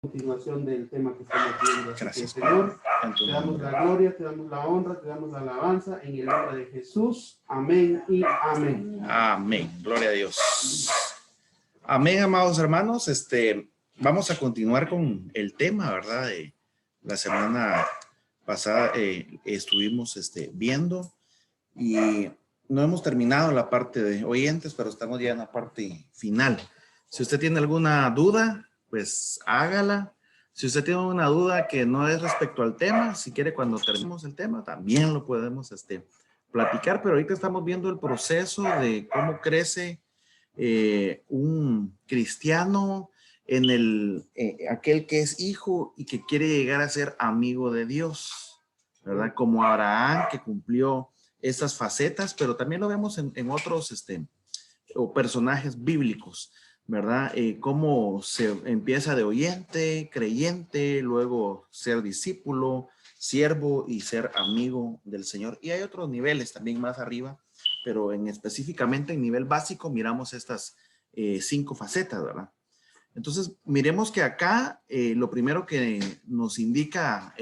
Continuación del tema que estamos viendo. Gracias, Señor, te damos la gloria, te damos la honra, te damos la alabanza en el nombre de Jesús. Amén y amén. Amén. Gloria a Dios. Amén, amados hermanos. Vamos a continuar con el tema, ¿verdad? De la semana pasada estuvimos viendo y no hemos terminado la parte de oyentes, pero estamos ya en la parte final. Si usted tiene alguna duda, pues hágala. Si usted tiene una duda que no es respecto al tema, si quiere cuando terminemos el tema, también lo podemos platicar, pero ahorita estamos viendo el proceso de cómo crece un cristiano en aquel que es hijo y que quiere llegar a ser amigo de Dios, ¿verdad? Como Abraham, que cumplió estas facetas, pero también lo vemos en otros o personajes bíblicos, ¿verdad? Cómo se empieza de oyente, creyente, luego ser discípulo, siervo y ser amigo del Señor. Y hay otros niveles también más arriba, pero específicamente en nivel básico miramos estas 5 facetas, ¿verdad? Entonces, miremos que acá lo primero que nos indica,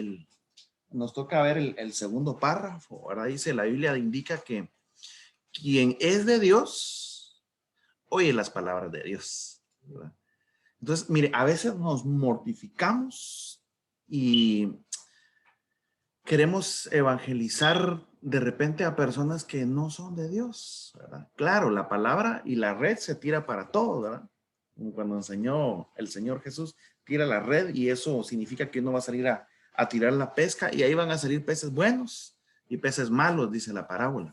nos toca ver el segundo párrafo, ¿verdad? Dice, la Biblia indica que quien es de Dios, oye las palabras de Dios, ¿verdad? Entonces, mire, a veces nos mortificamos y queremos evangelizar de repente a personas que no son de Dios, ¿verdad? Claro, la palabra y la red se tira para todo, ¿verdad? Como cuando enseñó el Señor Jesús, tira la red y eso significa que uno va a salir a tirar la pesca y ahí van a salir peces buenos y peces malos, dice la parábola.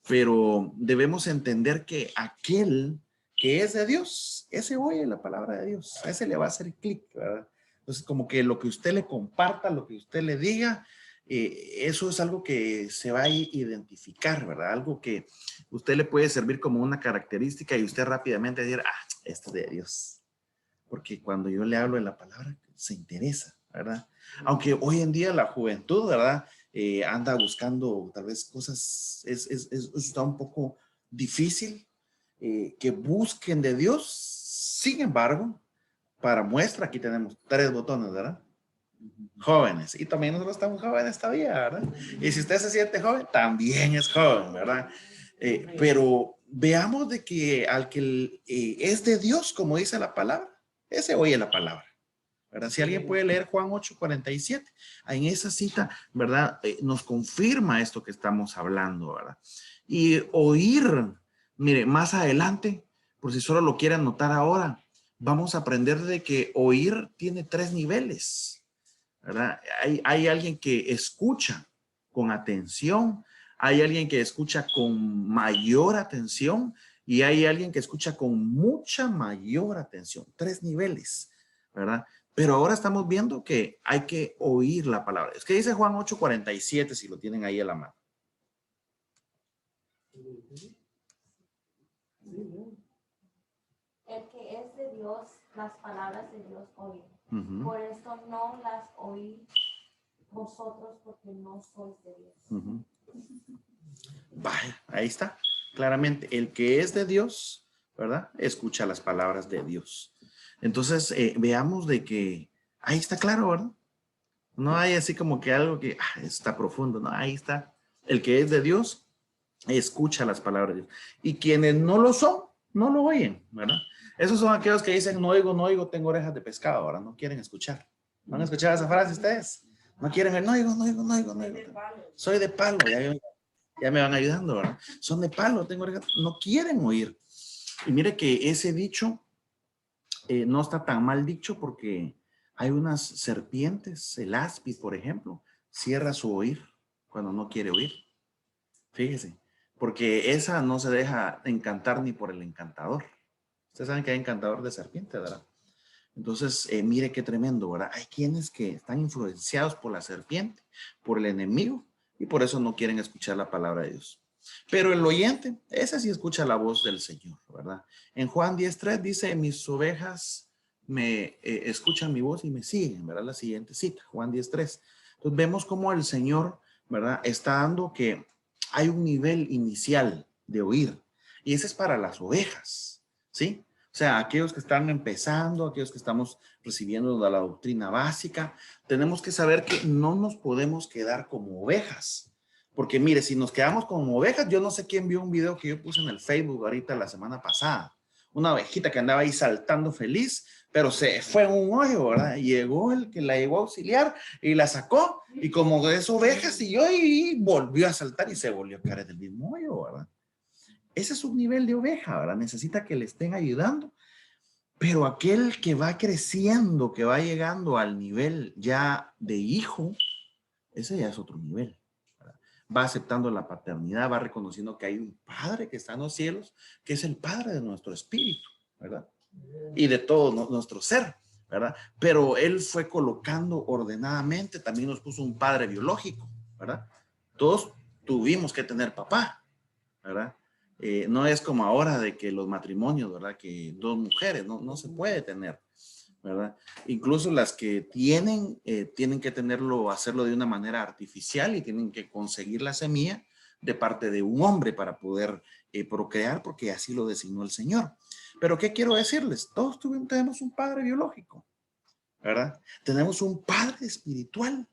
Pero debemos entender que aquel que es de Dios, ese oye la palabra de Dios, a ese le va a hacer clic, ¿verdad? Entonces, como que lo que usted le comparta, lo que usted le diga, eso es algo que se va a identificar, ¿verdad? Algo que usted le puede servir como una característica y usted rápidamente decir, esto es de Dios. Porque cuando yo le hablo de la palabra, se interesa, ¿verdad? Aunque hoy en día la juventud, ¿verdad? Anda buscando tal vez cosas, está un poco difícil que busquen de Dios. Sin embargo, para muestra, aquí tenemos 3 botones, ¿verdad? Jóvenes, y también nosotros estamos jóvenes todavía, ¿verdad? Y si usted se siente joven, también es joven, ¿verdad? Pero veamos de que al que es de Dios, como dice la palabra, ese oye la palabra, ¿verdad? Si alguien puede leer Juan 8:47, en esa cita, ¿verdad? Nos confirma esto que estamos hablando, ¿verdad? Y oír, mire, más adelante, por si solo lo quieren anotar ahora, vamos a aprender de que oír tiene 3 niveles, ¿verdad? Hay alguien que escucha con atención, hay alguien que escucha con mayor atención y hay alguien que escucha con mucha mayor atención. 3 niveles, ¿verdad? Pero ahora estamos viendo que hay que oír la palabra. Es que dice Juan 8:47, si lo tienen ahí a la mano. El que es de Dios, las palabras de Dios oye. Por esto no las oí vosotros, porque no sois de Dios. Vaya, ahí está. Claramente, el que es de Dios, ¿verdad? Escucha las palabras de Dios. Entonces, veamos de que ahí está claro, ¿verdad? No hay así como que algo que está profundo, ¿no? Ahí está. El que es de Dios, escucha las palabras de Dios. Y quienes no lo son, no lo oyen, ¿verdad? Esos son aquellos que dicen, no oigo, tengo orejas de pescado, ahora no quieren escuchar. ¿No han escuchado esa frase ustedes? No quieren ver, no oigo. Soy de palo, ya me van ayudando, ¿verdad? Son de palo, tengo orejas, no quieren oír. Y mire que ese dicho no está tan mal dicho porque hay unas serpientes, el áspid, por ejemplo, cierra su oír cuando no quiere oír. Fíjese, porque esa no se deja encantar ni por el encantador. Ustedes saben que hay encantador de serpiente, ¿verdad? Entonces, mire qué tremendo, ¿verdad? Hay quienes que están influenciados por la serpiente, por el enemigo, y por eso no quieren escuchar la palabra de Dios. Pero el oyente, ese sí escucha la voz del Señor, ¿verdad? En Juan 10:3 dice, mis ovejas me escuchan mi voz y me siguen, ¿verdad? La siguiente cita, Juan 10:3. Entonces vemos cómo el Señor, ¿verdad? Está dando que hay un nivel inicial de oír, y ese es para las ovejas, ¿sí? O sea, aquellos que están empezando, aquellos que estamos recibiendo de la doctrina básica, tenemos que saber que no nos podemos quedar como ovejas. Porque mire, si nos quedamos como ovejas, yo no sé quién vio un video que yo puse en el Facebook ahorita la semana pasada. Una ovejita que andaba ahí saltando feliz, pero se fue en un hoyo, ¿verdad? Y llegó el que la llegó a auxiliar y la sacó. Y como es oveja, siguió y volvió a saltar y se volvió a caer del mismo hoyo, ¿verdad? Ese es un nivel de oveja, ¿verdad? Necesita que le estén ayudando. Pero aquel que va creciendo, que va llegando al nivel ya de hijo, ese ya es otro nivel, ¿verdad? Va aceptando la paternidad, va reconociendo que hay un Padre que está en los cielos, que es el Padre de nuestro espíritu, ¿verdad? Y de todo nuestro ser, ¿verdad? Pero Él fue colocando ordenadamente, también nos puso un padre biológico, ¿verdad? Todos tuvimos que tener papá, ¿verdad? No es como ahora de que los matrimonios, ¿verdad? Que dos mujeres, no se puede tener, ¿verdad? Incluso las que tienen que tenerlo, hacerlo de una manera artificial y tienen que conseguir la semilla de parte de un hombre para poder procrear, porque así lo designó el Señor. Pero ¿qué quiero decirles? Todos tenemos un padre biológico, ¿verdad? Tenemos un padre espiritual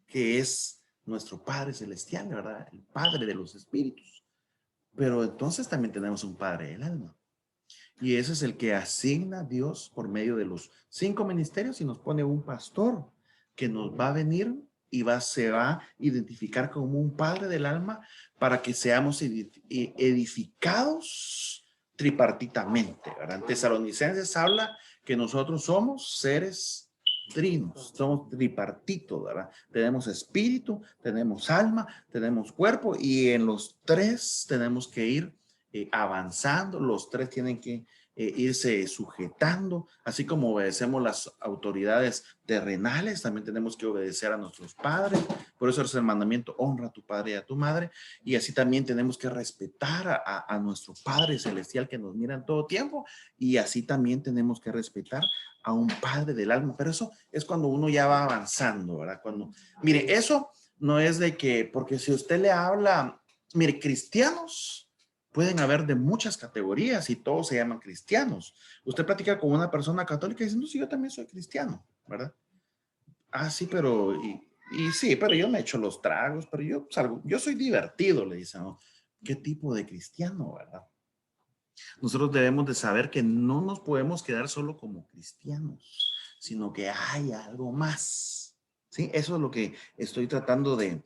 que es nuestro Padre celestial, ¿verdad? El Padre de los espíritus. Pero entonces también tenemos un Padre del alma. Y ese es el que asigna Dios por medio de los 5 ministerios y nos pone un pastor que nos va a venir y se va a identificar como un padre del alma para que seamos edificados tripartitamente, ¿verdad? En Tesalonicenses habla que nosotros somos seres trinos, somos tripartitos, ¿verdad? Tenemos espíritu, tenemos alma, tenemos cuerpo y en los 3 tenemos que ir avanzando, los 3 tienen que irse sujetando, así como obedecemos las autoridades terrenales, también tenemos que obedecer a nuestros padres, por eso es el mandamiento, honra a tu padre y a tu madre, y así también tenemos que respetar a nuestro Padre Celestial que nos mira en todo tiempo, y así también tenemos que respetar a un Padre del alma, pero eso es cuando uno ya va avanzando, ¿verdad? Mire, eso no es de que, porque si usted le habla, mire, cristianos pueden haber de muchas categorías y todos se llaman cristianos. Usted platica con una persona católica y dice, no, sí, yo también soy cristiano, ¿verdad? Ah, sí, pero, y sí, pero yo me echo los tragos, pero yo salgo, yo soy divertido, le dicen, ¿no? ¿Qué tipo de cristiano, verdad? Nosotros debemos de saber que no nos podemos quedar solo como cristianos, sino que hay algo más, ¿sí? Eso es lo que estoy tratando de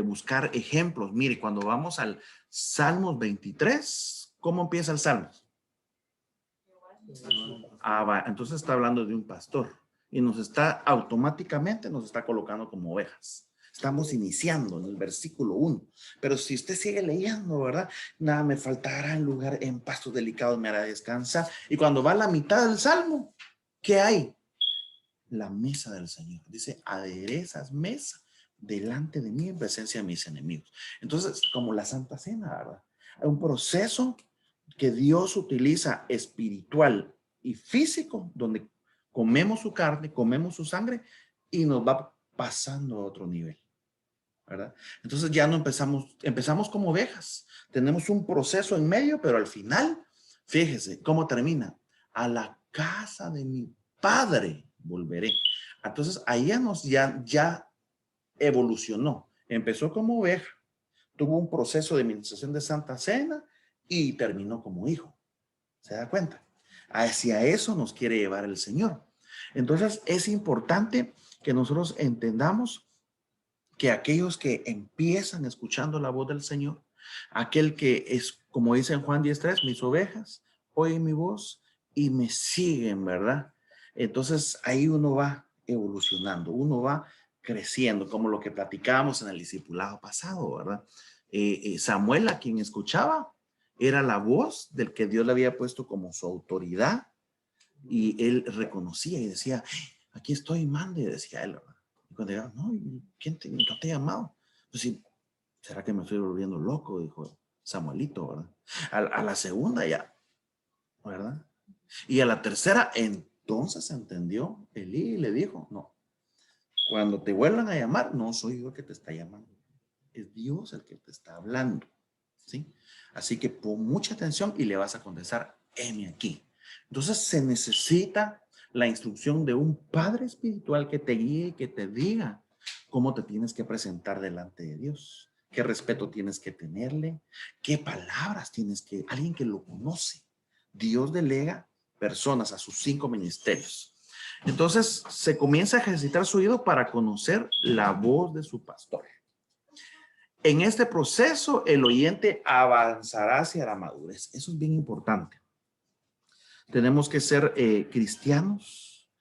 buscar ejemplos. Mire, cuando vamos al Salmos 23, ¿cómo empieza el Salmo? Ah, va, entonces está hablando de un pastor y automáticamente nos está colocando como ovejas. Estamos iniciando en el versículo 1, pero si usted sigue leyendo, ¿verdad? Nada me faltará en lugar, en pastos delicados me hará descansar. Y cuando va a la mitad del Salmo, ¿qué hay? La mesa del Señor. Dice, aderezas mesa delante de mí en presencia de mis enemigos. Entonces, como la Santa Cena, ¿verdad? Hay un proceso que Dios utiliza espiritual y físico, donde comemos su carne, comemos su sangre y nos va pasando a otro nivel, ¿verdad? Entonces ya no empezamos como ovejas, tenemos un proceso en medio, pero al final, fíjese cómo termina, a la casa de mi padre volveré. Entonces ahí ya evolucionó, empezó como oveja, tuvo un proceso de administración de Santa Cena y terminó como hijo. ¿Se da cuenta? Hacia eso nos quiere llevar el Señor. Entonces es importante que nosotros entendamos que aquellos que empiezan escuchando la voz del Señor, aquel que es, como dice en Juan 10:3, mis ovejas oyen mi voz y me siguen, ¿verdad? Entonces ahí uno va evolucionando, uno va creciendo, como lo que platicábamos en el discipulado pasado, ¿verdad? Samuel, a quien escuchaba, era la voz del que Dios le había puesto como su autoridad y él reconocía y decía, aquí estoy, mande, decía él, ¿verdad? Y cuando llegaba, no, no te ha llamado? Pues sí, ¿será que me estoy volviendo loco? Dijo Samuelito, ¿verdad? A la segunda ya, ¿verdad? Y a la tercera, entonces entendió Elí y le dijo, no, cuando te vuelvan a llamar, no soy yo el que te está llamando, es Dios el que te está hablando, ¿sí? Así que pon mucha atención y le vas a contestar, heme aquí. Entonces se necesita la instrucción de un padre espiritual que te guíe y que te diga cómo te tienes que presentar delante de Dios, qué respeto tienes que tenerle, qué palabras tienes que, alguien que lo conoce. Dios delega personas a sus 5 ministerios. Entonces se comienza a ejercitar su oído para conocer la voz de su pastor. En este proceso, el oyente avanzará hacia la madurez. Eso es bien importante. Tenemos que ser cristianos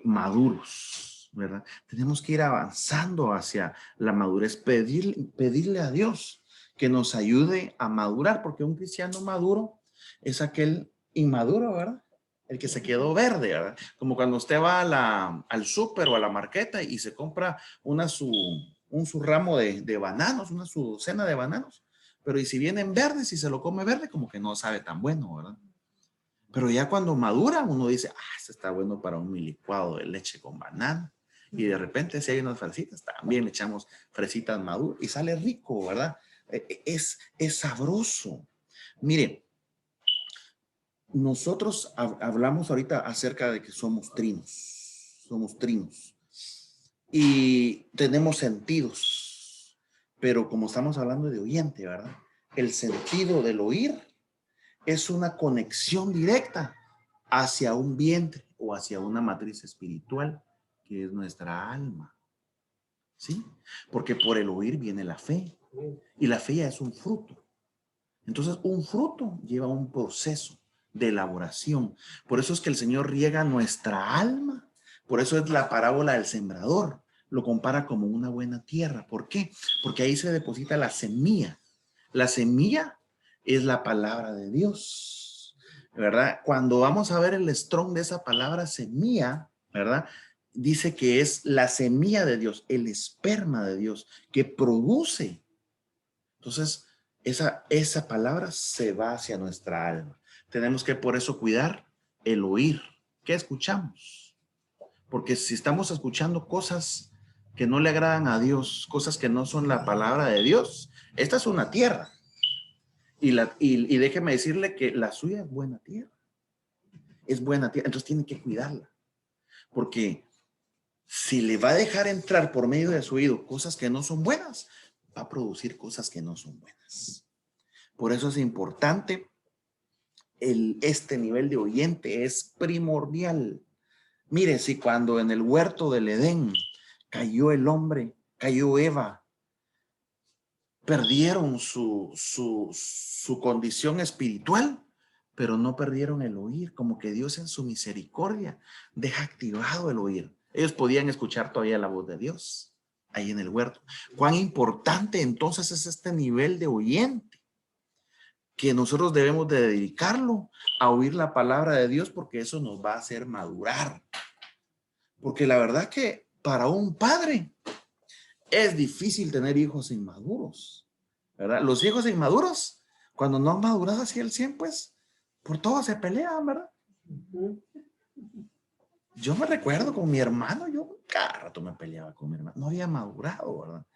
maduros, ¿verdad? Tenemos que ir avanzando hacia la madurez, pedirle a Dios que nos ayude a madurar, porque un cristiano maduro es aquel inmaduro, ¿verdad? El que se quedó verde, ¿verdad? Como cuando usted va al súper o a la marqueta y se compra su ramo de bananos, su docena de bananos, pero y si vienen verdes y se lo come verde, como que no sabe tan bueno, ¿verdad? Pero ya cuando madura, uno dice, este está bueno para un licuado de leche con banana. Y de repente, si hay unas fresitas, también le echamos fresitas maduras y sale rico, ¿verdad? Es sabroso. Miren, nosotros hablamos ahorita acerca de que somos trinos y tenemos sentidos, pero como estamos hablando de oyente, ¿verdad? El sentido del oír es una conexión directa hacia un vientre o hacia una matriz espiritual que es nuestra alma. ¿Sí? Porque por el oír viene la fe y la fe ya es un fruto. Entonces, un fruto lleva un proceso de elaboración. Por eso es que el Señor riega nuestra alma. Por eso es la parábola del sembrador. Lo compara como una buena tierra. ¿Por qué? Porque ahí se deposita la semilla. La semilla es la palabra de Dios, ¿verdad? Cuando vamos a ver el strong de esa palabra semilla, ¿verdad? Dice que es la semilla de Dios, el esperma de Dios que produce. Entonces, esa palabra se va hacia nuestra alma. Tenemos que por eso cuidar el oír. ¿Qué escuchamos? Porque si estamos escuchando cosas que no le agradan a Dios, cosas que no son la palabra de Dios, esta es una tierra. Y déjeme decirle que la suya es buena tierra. Es buena tierra. Entonces tiene que cuidarla. Porque si le va a dejar entrar por medio de su oído cosas que no son buenas, va a producir cosas que no son buenas. Por eso es importante, este nivel de oyente es primordial. Mire, si cuando en el huerto del Edén cayó el hombre, cayó Eva, perdieron su condición espiritual, pero no perdieron el oír, como que Dios en su misericordia deja activado el oír. Ellos podían escuchar todavía la voz de Dios ahí en el huerto. Cuán importante entonces es este nivel de oyente, que nosotros debemos de dedicarlo a oír la palabra de Dios, porque eso nos va a hacer madurar. Porque la verdad que para un padre es difícil tener hijos inmaduros, ¿verdad? Los hijos inmaduros, cuando no han madurado hacia el 100, pues, por todo se pelean, ¿verdad? Yo me recuerdo con mi hermano, yo cada rato me peleaba con mi hermano, no había madurado, ¿verdad?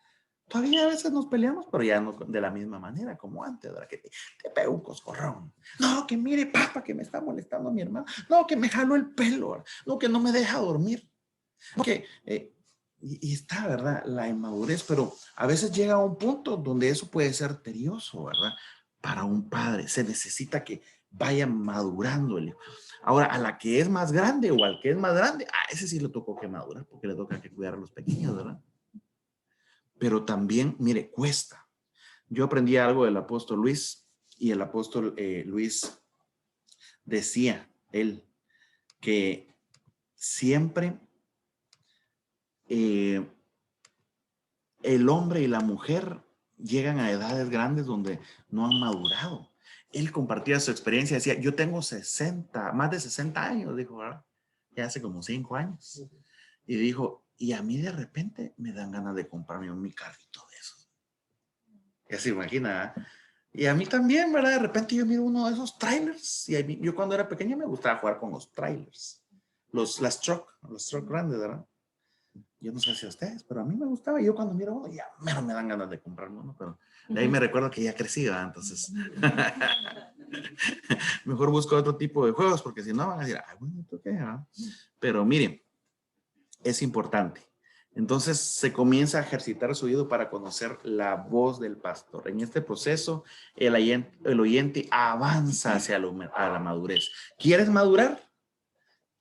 Todavía a veces nos peleamos, pero ya no de la misma manera como antes, ¿verdad? Que te pego un coscorrón. No, que mire, papá, que me está molestando mi hermano. No, que me jaló el pelo, ¿verdad? No, que no me deja dormir. No, que... y está, ¿verdad? La inmadurez, pero a veces llega a un punto donde eso puede ser tedioso, ¿verdad? Para un padre se necesita que vaya madurando el hijo. Ahora, a la que es más grande o al que es más grande, a ese sí le tocó que madurar, porque le toca que cuidar a los pequeños, ¿verdad? Pero también, mire, cuesta. Yo aprendí algo del apóstol Luis, y el apóstol Luis decía, él, que siempre el hombre y la mujer llegan a edades grandes donde no han madurado. Él compartía su experiencia, decía, yo tengo más de 60 años, dijo, ¿verdad? Ya hace como 5 años. Y dijo, y a mí de repente me dan ganas de comprarme mi carrito de esos. Ya se imagina, ¿eh? Y a mí también, ¿verdad? De repente yo miro uno de esos trailers, y yo cuando era pequeño me gustaba jugar con los trailers, los truck grandes, ¿verdad? Yo no sé si a ustedes, pero a mí me gustaba. Y yo cuando miro uno, ya menos me dan ganas de comprarme uno, pero de ahí me recuerdo que ya crecí, ¿verdad? Entonces, mejor busco otro tipo de juegos, porque si no van a decir, ay, bueno, ¿esto qué? ¿verdad? Pero miren, es importante. Entonces se comienza a ejercitar su oído para conocer la voz del pastor. En este proceso, el oyente avanza hacia a la madurez. ¿Quieres madurar?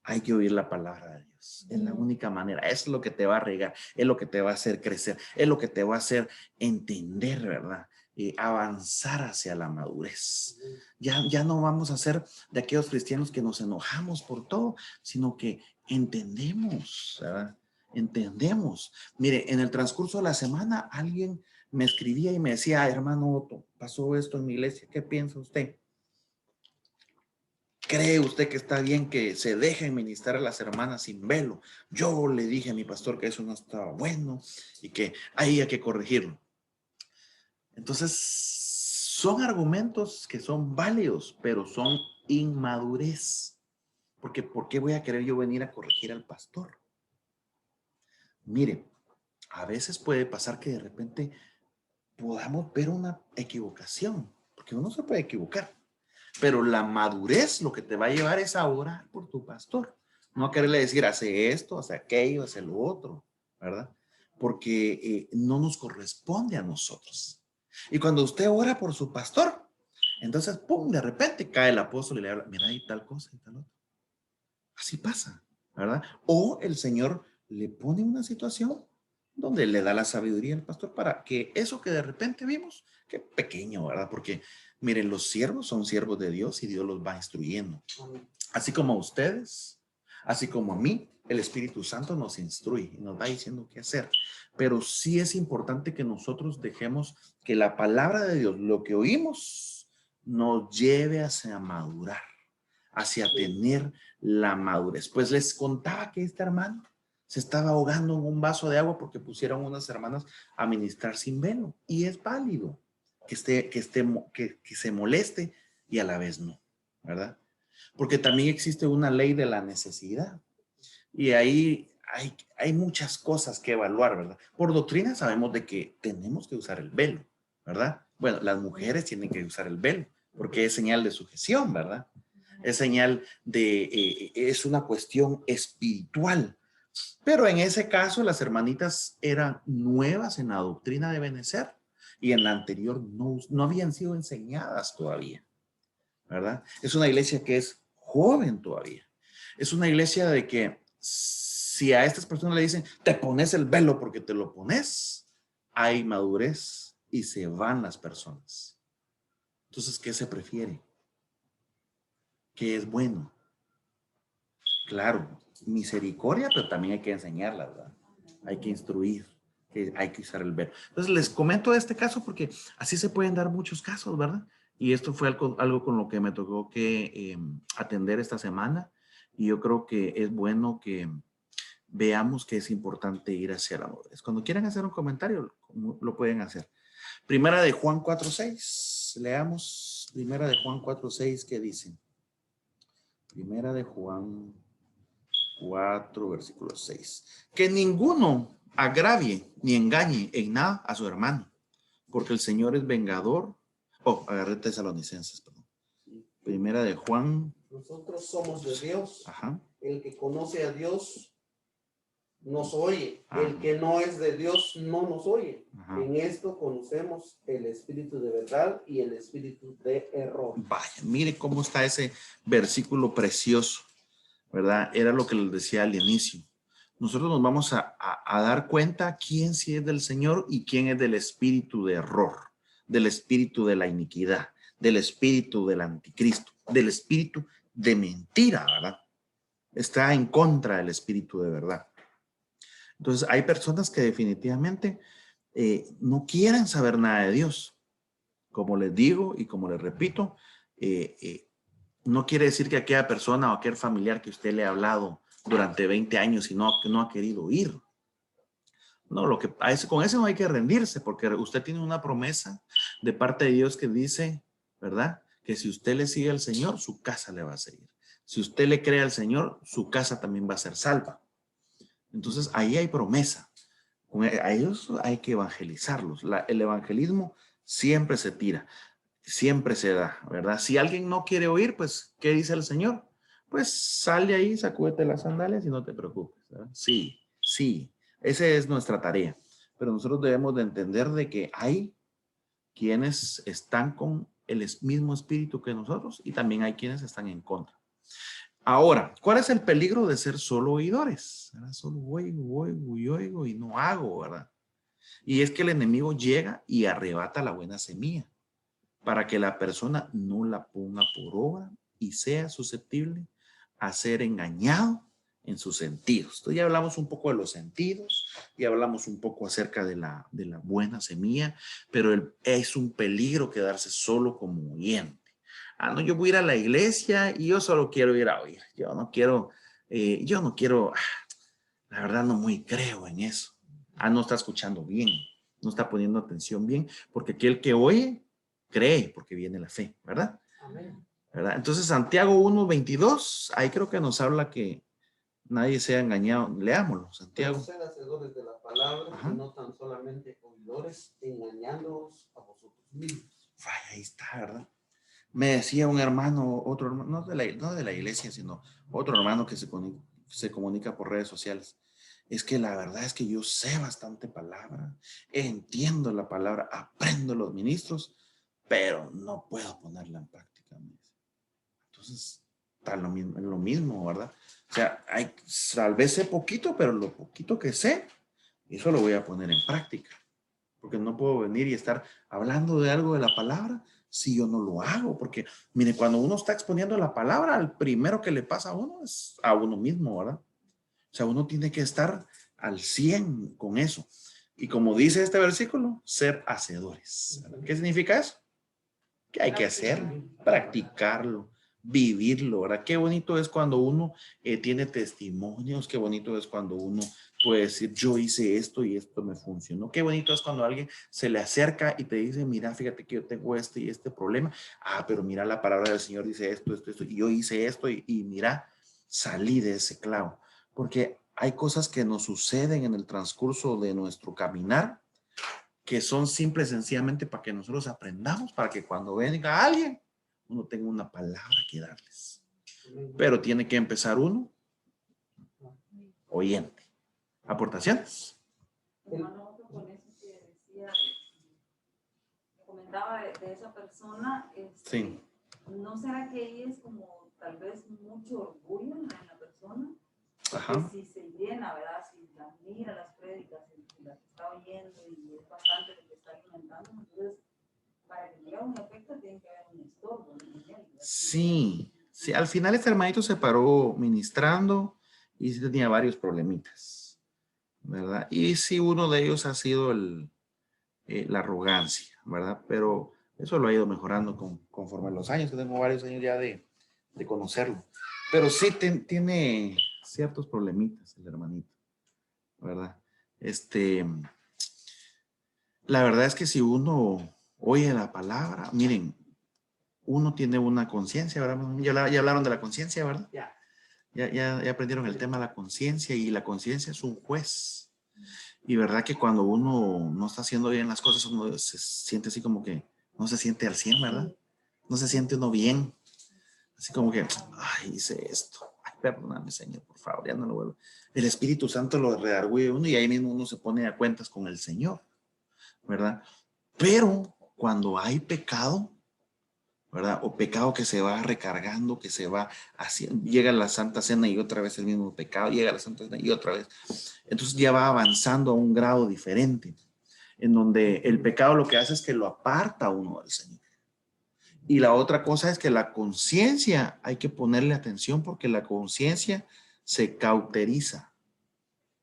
Hay que oír la palabra de Dios. Es la única manera. Es lo que te va a regar, es lo que te va a hacer crecer, es lo que te va a hacer entender, ¿verdad? Y avanzar hacia la madurez. Ya no vamos a ser de aquellos cristianos que nos enojamos por todo, sino que entendemos, ¿verdad? Entendemos. Mire, en el transcurso de la semana alguien me escribía y me decía, hermano Otto, pasó esto en mi iglesia, ¿qué piensa usted? ¿Cree usted que está bien que se dejen ministrar a las hermanas sin velo? Yo le dije a mi pastor que eso no estaba bueno y que ahí hay que corregirlo. Entonces, son argumentos que son válidos, pero son inmadurez. Porque ¿por qué voy a querer yo venir a corregir al pastor? Mire, a veces puede pasar que de repente podamos ver una equivocación, porque uno se puede equivocar. Pero la madurez lo que te va a llevar es a orar por tu pastor. No a quererle decir, hace esto, hace aquello, hace lo otro, ¿verdad? Porque no nos corresponde a nosotros. Y cuando usted ora por su pastor, entonces, pum, de repente cae el apóstol y le habla, mira, hay tal cosa y tal otra. Así pasa, ¿verdad? O el Señor le pone una situación donde le da la sabiduría al pastor para que eso que de repente vimos, que pequeño, ¿verdad? Porque miren, los siervos son siervos de Dios y Dios los va instruyendo. Así como a ustedes, así como a mí, el Espíritu Santo nos instruye y nos va diciendo qué hacer. Pero sí es importante que nosotros dejemos que la palabra de Dios, lo que oímos, nos lleve hacia madurar, hacia tener la madurez. Pues les contaba que este hermano se estaba ahogando en un vaso de agua porque pusieron unas hermanas a ministrar sin velo. Y es válido que se moleste y a la vez no, ¿verdad? Porque también existe una ley de la necesidad. Y ahí hay muchas cosas que evaluar, ¿verdad? Por doctrina sabemos de que tenemos que usar el velo, ¿verdad? Bueno, las mujeres tienen que usar el velo porque es señal de sujeción, ¿verdad? Es señal es una cuestión espiritual. Pero en ese caso las hermanitas eran nuevas en la doctrina de Benecer y en la anterior no habían sido enseñadas todavía, ¿verdad? Es una iglesia que es joven todavía. Es una iglesia de que si a estas personas le dicen, te pones el velo porque te lo pones, hay madurez y se van las personas. Entonces, ¿qué se prefiere? ¿Qué es bueno? Claro, misericordia, pero también hay que enseñarla, ¿verdad? Hay que instruir, que hay que usar el velo. Entonces, les comento este caso porque así se pueden dar muchos casos, ¿verdad? Y esto fue algo con lo que me tocó que atender esta semana. Y yo creo que es bueno que veamos que es importante ir hacia la madurez. Cuando quieran hacer un comentario, lo pueden hacer. Primera de Juan 4:6. Leamos Primera de Juan 4:6, ¿qué dice? Primera de Juan 4, versículo 6. Que ninguno agravie ni engañe en nada a su hermano, porque el Señor es vengador. Agarré Tesalonicenses, perdón. Primera de Juan. Nosotros somos de Dios. Ajá. El que conoce a Dios nos oye. Ajá. El que no es de Dios no nos oye. Ajá. En esto conocemos el espíritu de verdad y el espíritu de error. Vaya, mire cómo está ese versículo precioso, ¿verdad? Era lo que les decía al inicio. Nosotros nos vamos a dar cuenta quién sí es del Señor y quién es del espíritu de error, del espíritu de la iniquidad, del espíritu del anticristo, del espíritu de mentira, ¿verdad? Está en contra del espíritu de verdad. Entonces, hay personas que definitivamente no quieren saber nada de Dios. Como les digo y como les repito, no quiere decir que aquella persona o aquel familiar que usted le ha hablado durante 20 años y no ha querido oír. No, con eso no hay que rendirse, porque usted tiene una promesa de parte de Dios que dice, ¿verdad? Que si usted le sigue al Señor, su casa le va a seguir. Si usted le cree al Señor, su casa también va a ser salva. Entonces ahí hay promesa. A ellos hay que evangelizarlos. El evangelismo siempre se tira, siempre se da, ¿verdad? Si alguien no quiere oír, pues, ¿qué dice el Señor? Pues sal de ahí, sacúdete las sandalias y no te preocupes, ¿verdad? Sí, sí, esa es nuestra tarea. Pero nosotros debemos de entender de que hay quienes están con el mismo espíritu que nosotros y también hay quienes están en contra. Ahora, ¿cuál es el peligro de ser solo oidores? ¿Verdad? Solo oigo y no hago, ¿verdad? Y es que el enemigo llega y arrebata la buena semilla para que la persona no la ponga por obra y sea susceptible a ser engañado en sus sentidos. Entonces ya hablamos un poco de los sentidos, ya hablamos un poco acerca de la buena semilla, pero es un peligro quedarse solo como oyente. Ah, no, yo voy a ir a la iglesia y yo solo quiero ir a oír. Yo no quiero, la verdad no muy creo en eso. Ah, no está escuchando bien, no está poniendo atención bien, porque aquel que oye, cree, porque viene la fe, ¿verdad? Amén. ¿Verdad? Entonces Santiago 1:22, ahí creo que nos habla que nadie sea engañado. Leámoslo, Santiago. Pero sed hacedores de la palabra, Ajá. y no tan solamente oidores, engañándoos a vosotros mismos. Vaya, ahí está, ¿verdad? Me decía un hermano, otro hermano, no de la iglesia, sino otro hermano que se comunica por redes sociales. Es que la verdad es que yo sé bastante palabra, entiendo la palabra, aprendo los ministros, pero no puedo ponerla en práctica. Entonces, está lo mismo, ¿verdad? O sea, tal vez sé poquito, pero lo poquito que sé, eso lo voy a poner en práctica. Porque no puedo venir y estar hablando de algo de la palabra si yo no lo hago. Porque, mire, cuando uno está exponiendo la palabra, el primero que le pasa a uno es a uno mismo, ¿verdad? O sea, uno tiene que estar al 100 con eso. Y como dice este versículo, ser hacedores. ¿Verdad? ¿Qué significa eso? Que hay que hacerlo, practicarlo, vivirlo, ¿verdad? Qué bonito es cuando uno tiene testimonios, qué bonito es cuando uno puede decir, yo hice esto y esto me funcionó. Qué bonito es cuando alguien se le acerca y te dice, mira, fíjate que yo tengo este y este problema. Ah, pero mira, la palabra del Señor dice esto, y yo hice esto y mira, salí de ese clavo. Porque hay cosas que nos suceden en el transcurso de nuestro caminar que son simples y sencillamente para que nosotros aprendamos, para que cuando venga alguien, uno tenga una palabra que darles. Pero tiene que empezar uno oyente. ¿Aportaciones? Hermano, con eso que decía, que comentaba de esa persona, Sí. ¿no será que ahí es como tal vez mucho orgullo en la persona? Ajá. Porque si se llena, ¿verdad? Si las mira las prédicas, si las está oyendo y es bastante lo que está alimentando, entonces para que tenga un efecto tiene que haber un estorbo, ¿no? Sí, sí, al final este hermanito se paró ministrando y sí tenía varios problemitas, ¿verdad? Y sí, uno de ellos ha sido la arrogancia, ¿verdad? Pero eso lo ha ido mejorando conforme los años, que tengo varios años ya de conocerlo. Pero sí tiene ciertos problemitas el hermanito, ¿verdad? La verdad es que si uno oye la palabra, miren, uno tiene una conciencia, ¿verdad? Ya hablaron de la conciencia, ¿verdad? Ya aprendieron el tema de la conciencia y la conciencia es un juez. Y verdad que cuando uno no está haciendo bien las cosas, uno se siente así como que no se siente al 100, ¿verdad? No se siente uno bien. Así como que, ay, hice esto. Ay, perdóname, Señor, por favor, ya no lo vuelvo. El Espíritu Santo lo redarguye uno y ahí mismo uno se pone a cuentas con el Señor, ¿verdad? Pero cuando hay pecado, ¿verdad? O pecado que se va recargando, que se va haciendo, llega la Santa Cena y otra vez el mismo pecado, llega la Santa Cena y otra vez. Entonces ya va avanzando a un grado diferente, en donde el pecado lo que hace es que lo aparta a uno del Señor. Y la otra cosa es que la conciencia hay que ponerle atención porque la conciencia se cauteriza.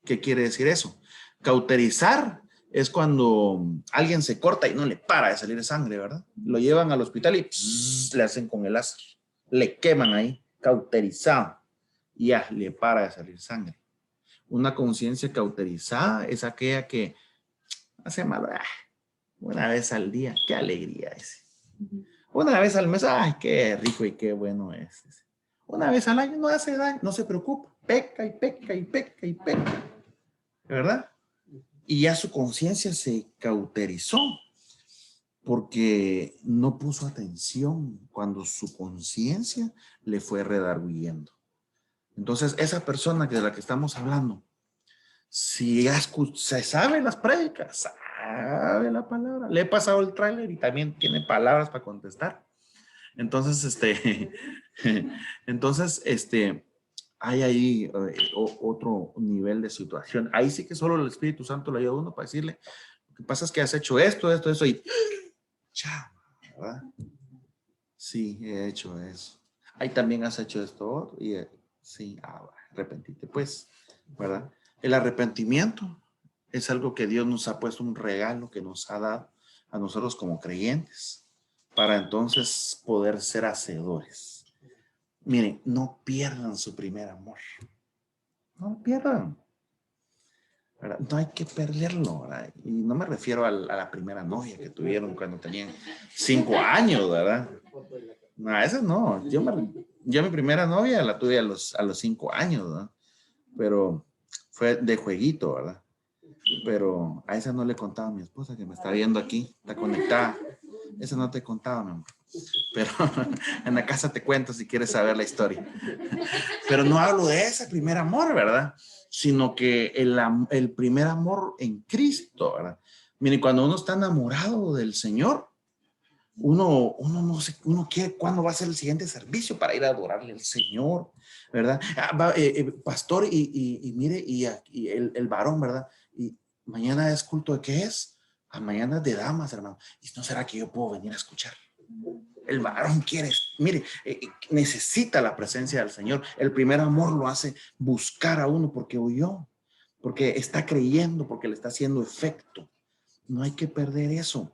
¿Qué quiere decir eso? Cauterizar es cuando alguien se corta y no le para de salir sangre, ¿verdad? Lo llevan al hospital y le hacen con el láser. Le queman ahí, cauterizado. Y ya, le para de salir sangre. Una conciencia cauterizada es aquella que hace mal. Una vez al día, qué alegría ese. Una vez al mes, ay, qué rico y qué bueno es. Una vez al año no hace daño, no se preocupa. Peca y peca y peca y peca. ¿verdad? Y ya su conciencia se cauterizó porque no puso atención cuando su conciencia le fue redarguyendo. Entonces, esa persona de la que estamos hablando, si se sabe las prédicas, sabe la palabra, le he pasado el tráiler y también tiene palabras para contestar. Entonces, hay ahí otro nivel de situación. Ahí sí que solo el Espíritu Santo le ayuda a uno para decirle, lo que pasa es que has hecho esto, y chao, ¿verdad? Sí, he hecho eso. Ahí también has hecho esto otro, y sí, arrepentite, pues, ¿verdad? El arrepentimiento es algo que Dios nos ha puesto, un regalo que nos ha dado a nosotros como creyentes, para entonces poder ser hacedores. Miren, no pierdan su primer amor. No lo pierdan, ¿verdad? No hay que perderlo, ¿verdad? Y no me refiero a la primera novia que tuvieron cuando tenían 5 años, ¿verdad? No, esa no. Yo mi primera novia la tuve a los 5 años, ¿verdad? Pero fue de jueguito, ¿verdad? Pero a esa no le contaba a mi esposa, que me está viendo aquí, está conectada. Esa no te contaba, mi amor. Pero en la casa te cuento si quieres saber la historia. Pero no hablo de ese primer amor, ¿verdad? Sino que el primer amor en Cristo, ¿verdad? Miren, cuando uno está enamorado del Señor, uno no sé, uno quiere cuándo va a ser el siguiente servicio para ir a adorarle al Señor, ¿verdad? Pastor, y mire, y el varón, ¿verdad? Y mañana es culto de ¿qué es? Mañana es de damas, hermano. ¿Y no será que yo puedo venir a escuchar? El varón quiere, mire, necesita la presencia del Señor. El primer amor lo hace buscar a uno porque huyó, porque está creyendo, porque le está haciendo efecto. No hay que perder eso,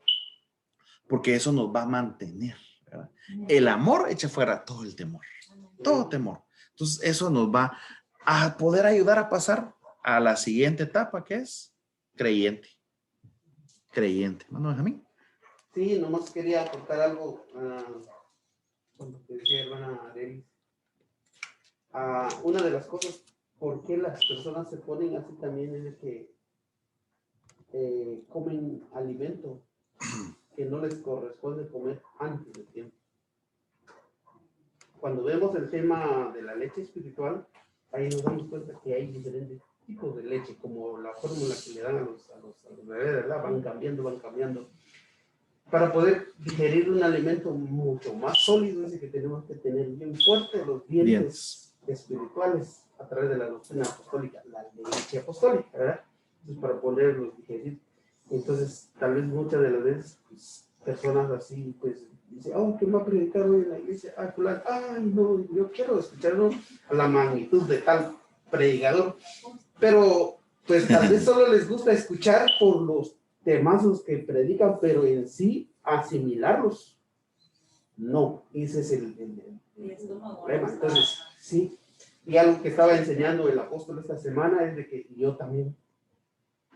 porque eso nos va a mantener, ¿verdad? El amor echa fuera todo el temor, todo temor. Entonces eso nos va a poder ayudar a pasar a la siguiente etapa, que es creyente. Creyente. ¿No, Benjamín? Sí, nomás quería aportar algo con lo que decía hermana Arelis. Una de las cosas por qué las personas se ponen así también es que comen alimento que no les corresponde comer antes del tiempo. Cuando vemos el tema de la leche espiritual, ahí nos damos cuenta que hay diferentes tipos de leche, como la fórmula que le dan a los bebés, ¿verdad? Van cambiando. Para poder digerir un alimento mucho más sólido, es que tenemos que tener bien fuertes los dientes espirituales a través de la doctrina apostólica, la leche apostólica, ¿verdad? Entonces, para poderlos digerir. Entonces, tal vez muchas de las veces, pues, personas así, pues, dicen, oh, ¿qué me va a predicar hoy en la iglesia? Ah, fulano, ay, no, yo quiero escucharlo a la magnitud de tal predicador. Pero, pues, tal vez solo les gusta escuchar por los temazos que predican, pero en sí asimilarlos, no, ese es el problema. Entonces, sí, y algo que estaba enseñando el apóstol esta semana es de que yo también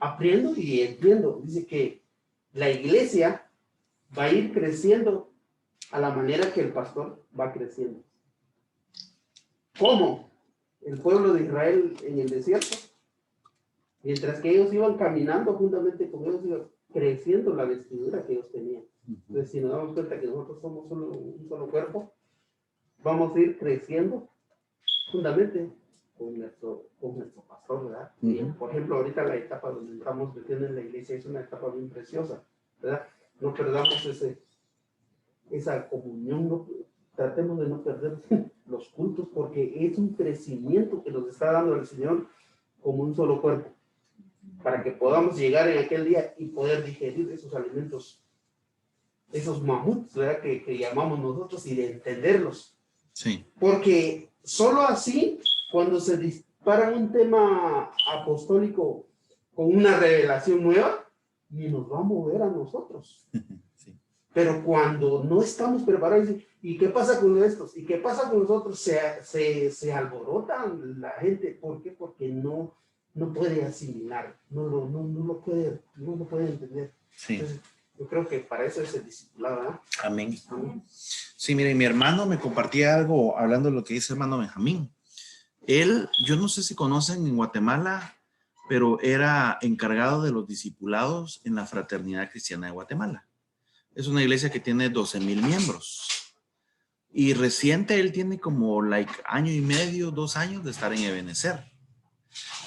aprendo y entiendo, dice que la iglesia va a ir creciendo a la manera que el pastor va creciendo. ¿Cómo? El pueblo de Israel en el desierto, mientras que ellos iban caminando juntamente con ellos, iba creciendo la vestidura que ellos tenían. Entonces, si nos damos cuenta que nosotros somos un solo cuerpo, vamos a ir creciendo juntamente con nuestro pastor, ¿verdad? Y, por ejemplo, ahorita la etapa donde estamos metiendo en la iglesia es una etapa bien preciosa, ¿verdad? No perdamos esa comunión, no, tratemos de no perder los cultos, porque es un crecimiento que nos está dando el Señor como un solo cuerpo, para que podamos llegar en aquel día y poder digerir esos alimentos, esos mamuts, ¿verdad? Que llamamos nosotros, y de entenderlos. Sí. Porque solo así, cuando se dispara un tema apostólico con una revelación nueva, ni nos va a mover a nosotros. Sí. Pero cuando no estamos preparados, ¿y qué pasa con estos? ¿Y qué pasa con nosotros? Se alborotan la gente. ¿Por qué? Porque no puede asimilar, no lo puede entender. Sí. Entonces, yo creo que para eso es el discipulado, ¿verdad? Amén. Sí, miren, mi hermano me compartía algo hablando de lo que dice hermano Benjamín. Él, yo no sé si conocen en Guatemala pero era encargado de los discipulados en la Fraternidad Cristiana de Guatemala. Es una iglesia que tiene 12,000 miembros. Y reciente él tiene como año y medio, 2 años de estar en Ebenezer.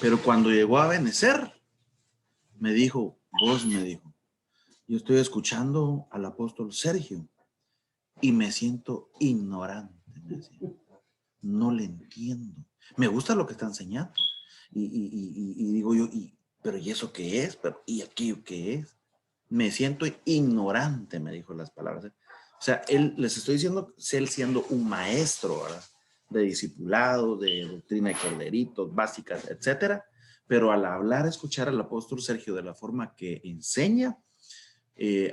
Pero cuando llegó a Ebenezer, me dijo, yo estoy escuchando al apóstol Sergio y me siento ignorante. Me decía. No le entiendo. Me gusta lo que está enseñando. Y digo yo, pero ¿y eso qué es? ¿Y aquello qué es? Me siento ignorante, me dijo las palabras. O sea, les estoy diciendo, él siendo un maestro, ¿verdad? De discipulado, de doctrina de corderitos, básicas, etcétera. Pero al hablar, escuchar al apóstol Sergio de la forma que enseña,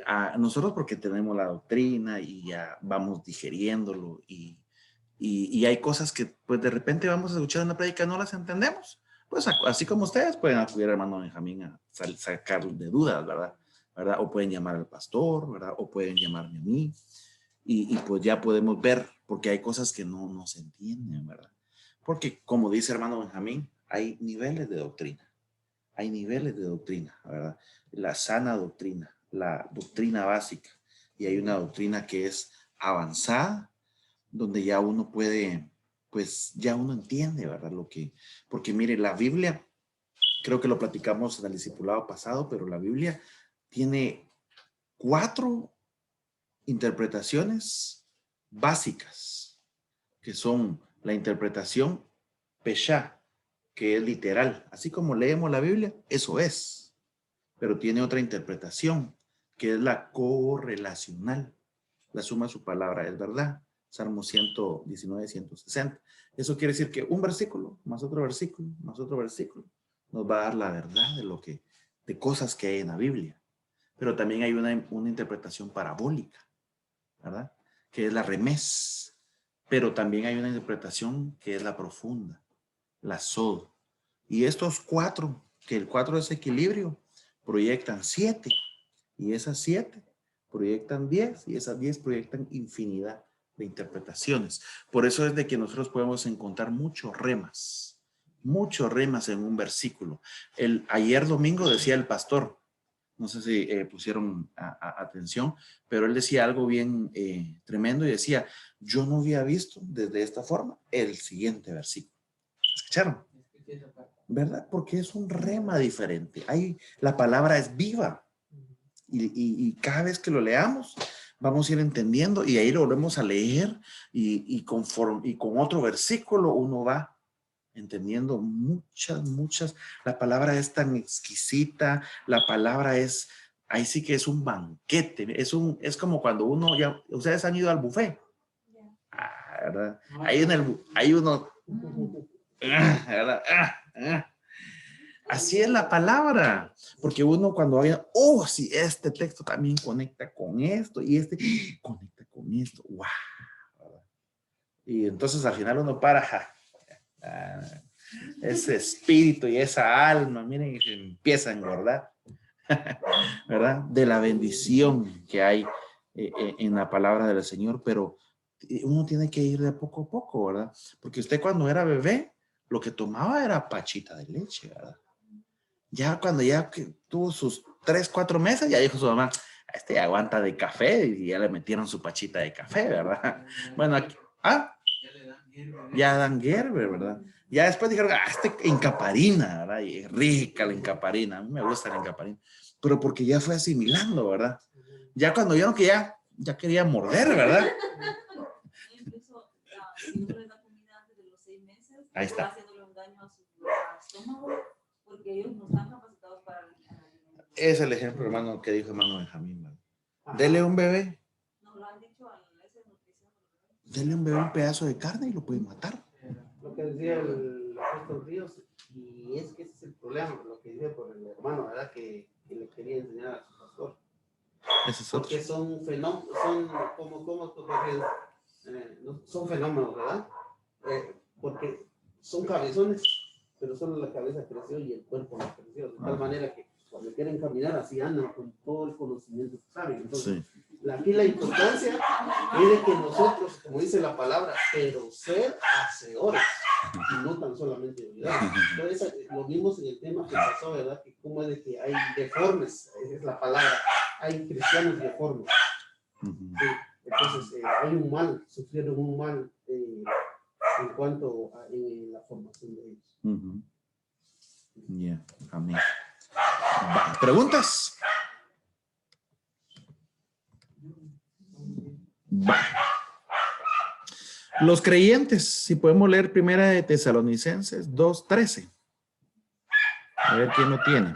a nosotros porque tenemos la doctrina y ya vamos digeriéndolo y hay cosas que pues de repente vamos a escuchar una prédica y no las entendemos. Pues así como ustedes pueden acudir al hermano Benjamín a sacar de dudas, ¿verdad? O pueden llamar al pastor, ¿verdad? O pueden llamarme a mí y pues ya podemos ver porque hay cosas que no se entienden, ¿verdad? Porque como dice hermano Benjamín, hay niveles de doctrina. Hay niveles de doctrina, ¿verdad? La sana doctrina, la doctrina básica y hay una doctrina que es avanzada donde ya uno puede, pues ya uno entiende, ¿verdad? Porque mire, la Biblia, creo que lo platicamos en el discipulado pasado, pero la Biblia tiene 4 interpretaciones básicas, que son la interpretación Pesha, que es literal. Así como leemos la Biblia, eso es. Pero tiene otra interpretación, que es la correlacional. La suma de su palabra es verdad. Salmo 119, 160. Eso quiere decir que un versículo, más otro versículo, más otro versículo, nos va a dar la verdad de cosas que hay en la Biblia. Pero también hay una interpretación parabólica, ¿verdad? Que es la remés. Pero también hay una interpretación que es la profunda, la sod. Y estos 4, que el 4 es equilibrio, proyectan 7. Y esas 7 proyectan 10 y esas 10 proyectan infinidad de interpretaciones. Por eso es de que nosotros podemos encontrar muchos remas en un versículo. Ayer domingo decía el pastor, no sé si pusieron atención, pero él decía algo bien tremendo y decía, yo no había visto desde esta forma el siguiente versículo. ¿Escucharon? ¿Verdad? Porque es un rema diferente. La palabra es viva. Y cada vez que lo leamos, vamos a ir entendiendo y ahí lo volvemos a leer y con otro versículo uno va entendiendo muchas. La palabra es tan exquisita, la palabra es, ahí sí que es un banquete, es como cuando ustedes han ido al buffet. ¿Verdad? Ahí uno, ¿verdad? Así es la palabra, porque uno cuando vaya, sí, este texto también conecta con esto y este conecta con esto, wow. Y entonces al final uno para, ese espíritu y esa alma, miren, y se empieza a engordar, ¿verdad? De la bendición que hay en la palabra del Señor, pero uno tiene que ir de poco a poco, ¿verdad? Porque usted cuando era bebé, lo que tomaba era pachita de leche, ¿verdad? Ya cuando tuvo sus 3, 4 meses, ya dijo su mamá, ya aguanta de café y ya le metieron su pachita de café, ¿verdad? Bueno, aquí, ya dan Gerber, ¿verdad? Ya después dijeron, encaparina, ¿verdad? Y es rica la encaparina, a mí me gusta la encaparina, pero porque ya fue asimilando, ¿verdad? Ya cuando vieron que ya quería morder, ¿verdad? Incluso, si uno le da comida antes de los 6 meses, ahí está. Haciéndole un daño a su estómago, porque ellos no están capacitados para alimentar. Es el ejemplo, hermano, que dijo hermano Benjamín, ¿verdad? Dele un bebé. Nos lo han dicho a ese nutrición. Dele un bebé un pedazo de carne y lo puede matar. Lo que decía el apóstol Ríos, y es que ese es el problema, lo que dice por el hermano, ¿verdad? Que le quería enseñar a su pastor. Porque son fenómenos, son fenómenos, ¿verdad? Porque son cabezones, pero solo la cabeza creció y el cuerpo no creció, de tal manera que cuando quieren caminar así andan con todo el conocimiento que saben. Entonces, Aquí la importancia es de que nosotros, como dice la palabra, pero ser hacedores y no tan solamente oidores. Entonces, lo vimos en el tema que pasó, ¿verdad? Que cómo es de que hay deformes, es la palabra, hay cristianos deformes. Sí. Entonces, hay un mal, sufrieron un mal en cuanto a la formación de ellos. Ya, amén. ¿Preguntas? Va. Los creyentes, si podemos leer primera de Tesalonicenses 2:13. A ver quién lo tiene.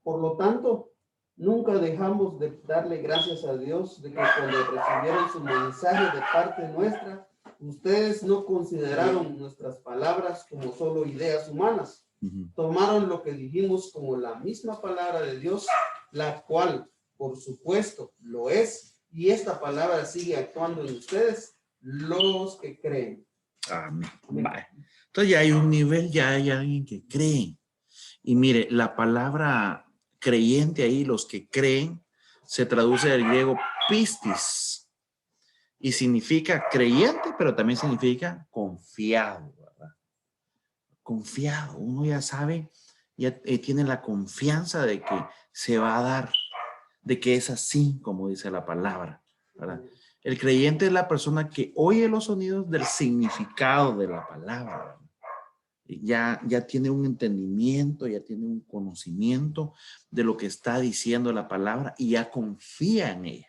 Por lo tanto, nunca dejamos de darle gracias a Dios de que cuando recibieron su mensaje de parte nuestra, ustedes no consideraron nuestras palabras como solo ideas humanas. Tomaron lo que dijimos como la misma palabra de Dios, la cual, por supuesto, lo es. Y esta palabra sigue actuando en ustedes, los que creen. Amén. Vale. Entonces ya hay un nivel, ya hay alguien que cree. Y mire, la palabra creyente ahí, los que creen, se traduce del griego pistis. Y significa creyente, pero también significa confiado, ¿verdad? Confiado. Uno ya sabe, ya tiene la confianza de que se va a dar, de que es así como dice la palabra, ¿verdad? El creyente es la persona que oye los sonidos del significado de la palabra. Ya tiene un entendimiento, ya tiene un conocimiento de lo que está diciendo la palabra y ya confía en ella.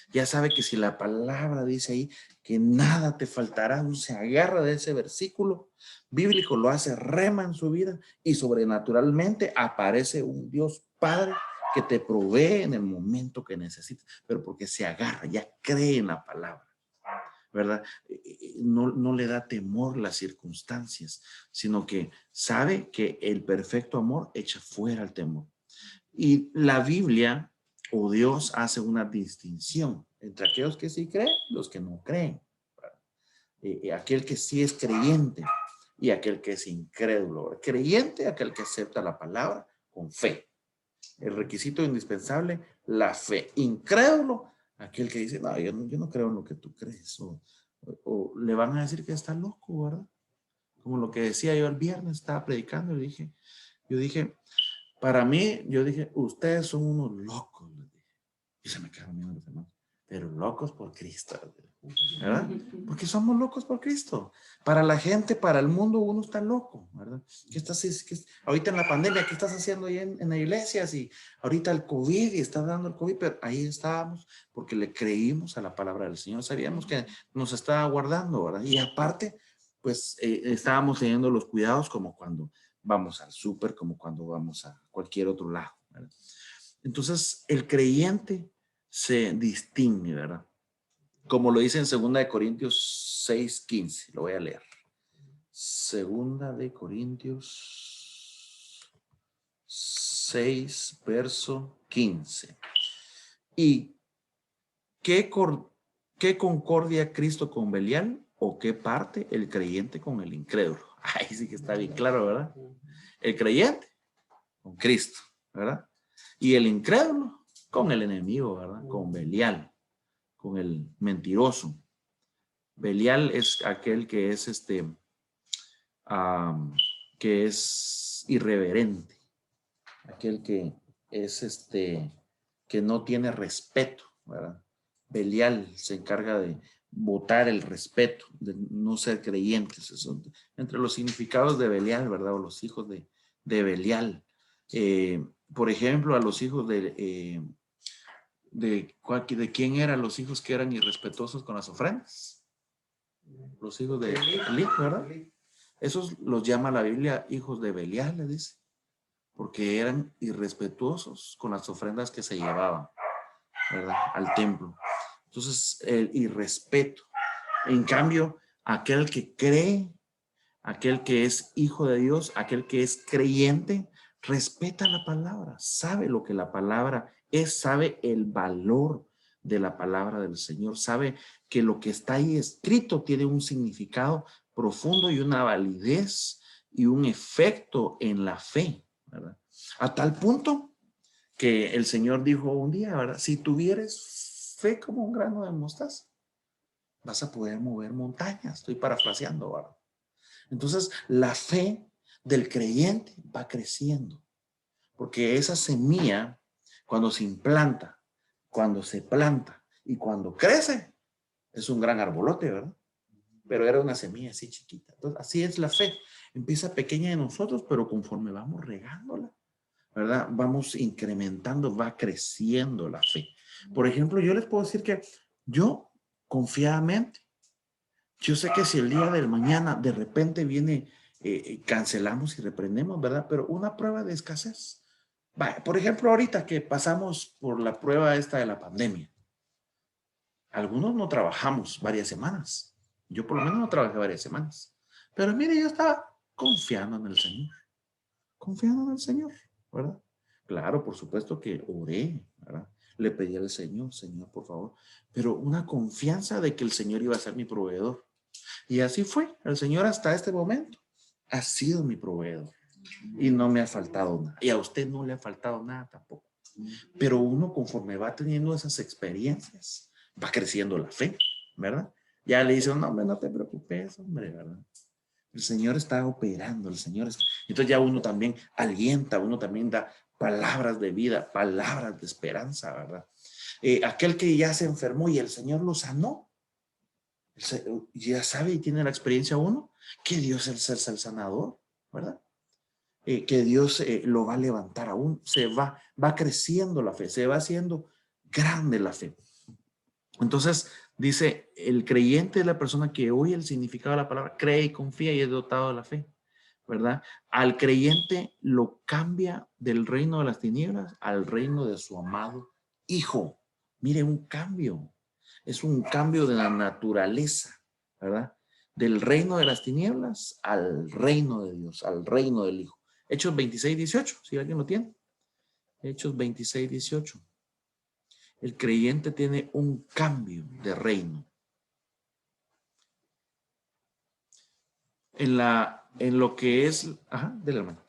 Ya sabe que si la palabra dice ahí que nada te faltará, uno se agarra de ese versículo bíblico, lo hace rema en su vida y sobrenaturalmente aparece un Dios Padre que te provee en el momento que necesites, pero porque se agarra, ya cree en la palabra, ¿verdad? No le da temor las circunstancias, sino que sabe que el perfecto amor echa fuera el temor. Y la Biblia o Dios hace una distinción entre aquellos que sí creen y los que no creen. Aquel que sí es creyente y aquel que es incrédulo. Creyente, aquel que acepta la palabra con fe. El requisito indispensable, la fe. Incrédulo, aquel que dice, no, yo no creo en lo que tú crees. O le van a decir que está loco, ¿verdad? Como lo que decía yo el viernes, estaba predicando y yo dije, para mí, yo dije, ustedes son unos locos. Y se me quedaron viendo los demás. Pero locos por Cristo, ¿verdad? Porque somos locos por Cristo. Para la gente, para el mundo, uno está loco, ¿verdad? Ahorita en la pandemia, ¿qué estás haciendo ahí en la iglesia? Si ahorita el COVID y está dando el COVID, pero ahí estábamos porque le creímos a la palabra del Señor. Sabíamos que nos estaba guardando, ¿verdad? Y aparte, pues estábamos teniendo los cuidados como cuando vamos al súper, como cuando vamos a cualquier otro lado, ¿verdad? Entonces, el creyente se distingue, ¿verdad? Como lo dice en 2 Corintios 6:15, lo voy a leer. 2 Corintios 6, verso 15. ¿Y qué concordia Cristo con Belial? ¿O qué parte el creyente con el incrédulo? Ahí sí que está bien claro, ¿verdad? El creyente con Cristo, ¿verdad? Y el incrédulo con el enemigo, ¿verdad? Con Belial, con el mentiroso. Belial es aquel que es que es irreverente, aquel que es que no tiene respeto, ¿verdad? Belial se encarga de botar el respeto, de no ser creyentes. Eso, entre los significados de Belial, ¿verdad? O los hijos de Belial. Por ejemplo, a los hijos de quién eran los hijos que eran irrespetuosos con las ofrendas. Los hijos de Elí, ¿verdad? Esos los llama la Biblia hijos de Belial, le dice, porque eran irrespetuosos con las ofrendas que se llevaban, ¿verdad? Al templo. Entonces, el irrespeto. En cambio, aquel que cree, aquel que es hijo de Dios, aquel que es creyente, respeta la palabra, sabe lo que la palabra es, sabe el valor de la palabra del Señor, sabe que lo que está ahí escrito tiene un significado profundo y una validez y un efecto en la fe, ¿verdad? A tal punto que el Señor dijo un día, ¿verdad? Si tuvieres fe como un grano de mostaza, vas a poder mover montañas. Estoy parafraseando, ¿verdad? Entonces, la fe del creyente va creciendo, porque esa semilla, cuando se implanta, cuando se planta y cuando crece, es un gran arbolote, ¿verdad? Pero era una semilla así chiquita. Entonces, así es la fe. Empieza pequeña de nosotros, pero conforme vamos regándola, ¿verdad? Vamos incrementando, va creciendo la fe. Por ejemplo, yo les puedo decir que yo, confiadamente, yo sé que si el día del mañana de repente viene, cancelamos y reprendemos, ¿verdad? Pero una prueba de escasez. Vaya, por ejemplo, ahorita que pasamos por la prueba esta de la pandemia, algunos no trabajamos varias semanas. Yo por lo menos no trabajé varias semanas. Pero mire, yo estaba confiando en el Señor. Confiando en el Señor, ¿verdad? Claro, por supuesto que oré, ¿verdad? Le pedí al Señor, Señor, por favor. Pero una confianza de que el Señor iba a ser mi proveedor. Y así fue. El Señor hasta este momento ha sido mi proveedor. Y no me ha faltado nada. Y a usted no le ha faltado nada tampoco. Pero uno conforme va teniendo esas experiencias, va creciendo la fe, ¿verdad? Ya le dice, no, hombre, no te preocupes, hombre, ¿verdad? El Señor está operando, el Señor está... Entonces ya uno también alienta, uno también da palabras de vida, palabras de esperanza, ¿verdad? Aquel que ya se enfermó y el Señor lo sanó, ya sabe y tiene la experiencia uno, que Dios es el sanador, ¿verdad? Que Dios lo va a levantar aún, va creciendo la fe, se va haciendo grande la fe. Entonces, dice, el creyente es la persona que oye el significado de la palabra, cree y confía y es dotado de la fe, ¿verdad? Al creyente lo cambia del reino de las tinieblas al reino de su amado Hijo. Mire, un cambio. Es un cambio de la naturaleza, ¿verdad? Del reino de las tinieblas al reino de Dios, al reino del Hijo. Hechos 26, 18, si alguien lo tiene. Hechos 26, 18. El creyente tiene un cambio de reino. En lo que es, del hermano.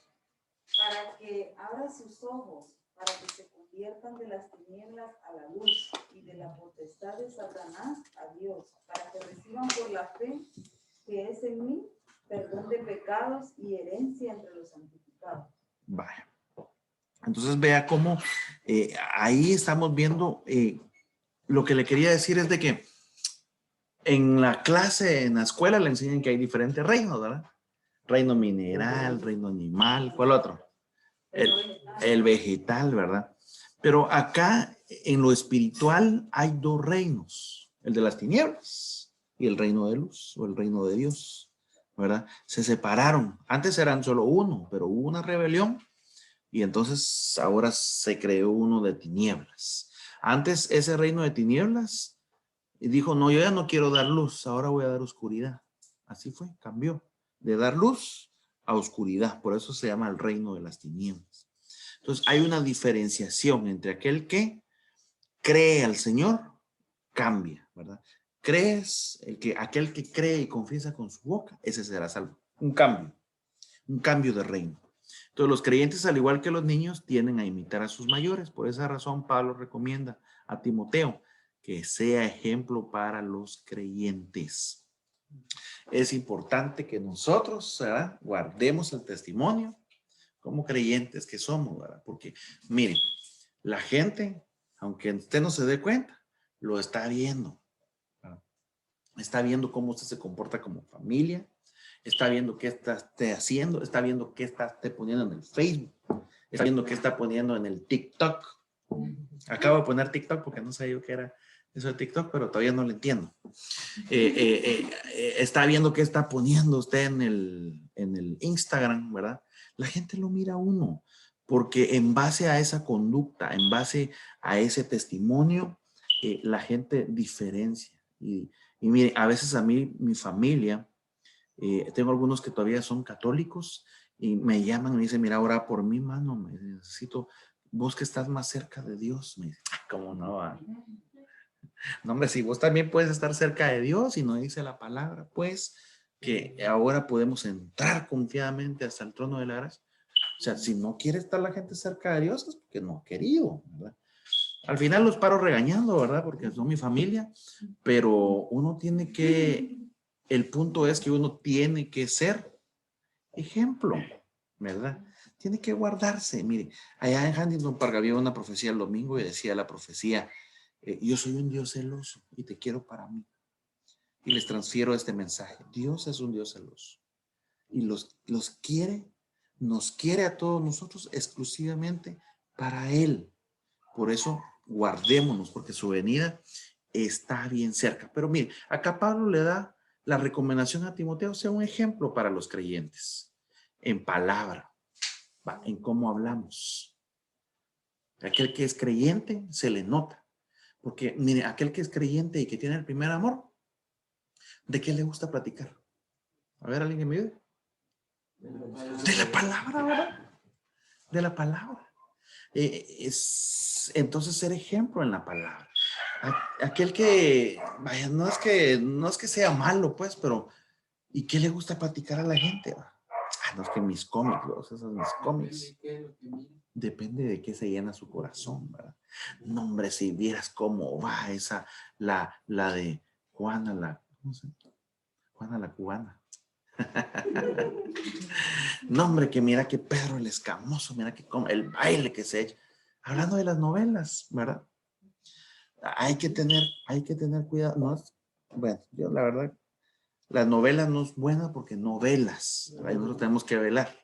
Para que abra sus ojos, para que se conviertan de las tinieblas a la luz y de la potestad de Satanás a Dios, para que reciban por la fe que es en mí perdón de pecados y herencia entre los santificados. Vaya. Entonces vea cómo ahí estamos viendo, lo que le quería decir es de que en la clase, en la escuela le enseñan que hay diferentes reinos, ¿verdad? Reino mineral, reino animal, ¿cuál otro? El vegetal, ¿verdad? Pero acá en lo espiritual hay dos reinos, el de las tinieblas y el reino de luz o el reino de Dios, ¿verdad? Se separaron. Antes eran solo uno, pero hubo una rebelión y entonces ahora se creó uno de tinieblas. Antes ese reino de tinieblas dijo, no, yo ya no quiero dar luz, ahora voy a dar oscuridad. Así fue, cambió de dar luz a oscuridad. Por eso se llama el reino de las tinieblas. Entonces hay una diferenciación entre aquel que cree al Señor, cambia, ¿verdad? Aquel que cree y confiesa con su boca, ese será salvo. Un cambio de reino. Entonces los creyentes, al igual que los niños, tienden a imitar a sus mayores. Por esa razón Pablo recomienda a Timoteo que sea ejemplo para los creyentes. Es importante que nosotros, ¿verdad?, guardemos el testimonio como creyentes que somos, ¿verdad? Porque, miren, la gente, aunque usted no se dé cuenta, lo está viendo, ¿verdad? Está viendo cómo usted se comporta como familia, está viendo qué está usted haciendo, está viendo qué está usted poniendo en el Facebook, está viendo qué está poniendo en el TikTok. Acabo de poner TikTok porque no sabía yo qué era eso de TikTok, pero todavía no lo entiendo. Está viendo qué está poniendo usted en el Instagram, ¿verdad? La gente lo mira a uno, porque en base a esa conducta, en base a ese testimonio, la gente diferencia. Y mire, a veces a mí, mi familia, tengo algunos que todavía son católicos y me llaman y me dicen, mira, ora por mí, mano, me necesito, vos que estás más cerca de Dios. Me dice, ¿cómo no va? No, hombre, si vos también puedes estar cerca de Dios y no dice la palabra, pues, que ahora podemos entrar confiadamente hasta el trono de la gracia. O sea, si no quiere estar la gente cerca de Dios es porque no ha querido, ¿verdad? Al final los paro regañando, ¿verdad? Porque son mi familia, pero uno tiene que, el punto es que uno tiene que ser ejemplo, ¿verdad? Tiene que guardarse. Mire, allá en Huntington Park había una profecía el domingo y decía la profecía, yo soy un Dios celoso y te quiero para mí. Y les transfiero este mensaje. Dios es un Dios celoso y los quiere, nos quiere a todos nosotros exclusivamente para Él. Por eso guardémonos, porque su venida está bien cerca. Pero mire, acá Pablo le da la recomendación a Timoteo, sea un ejemplo para los creyentes, en palabra, en cómo hablamos. Aquel que es creyente se le nota, porque mire, aquel que es creyente y que tiene el primer amor, ¿de qué le gusta platicar? A ver, ¿alguien que me ayude? De la palabra, ¿verdad? De la palabra. Entonces ser ejemplo en la palabra. Aquel que, vaya, no es que sea malo, pues, pero ¿y qué le gusta platicar a la gente? No es que mis cómics, esos son mis cómics. Depende de qué se llena su corazón, ¿verdad? No, hombre, si vieras cómo va esa, la de Juana, ¿cómo se llama? Juana la cubana. No, hombre, que mira que Pedro el Escamoso, mira que el baile que se echa. Hablando de las novelas, ¿verdad? Hay que tener cuidado. No es, bueno, yo la verdad, las novelas no es buena porque novelas. Nosotros tenemos que velar.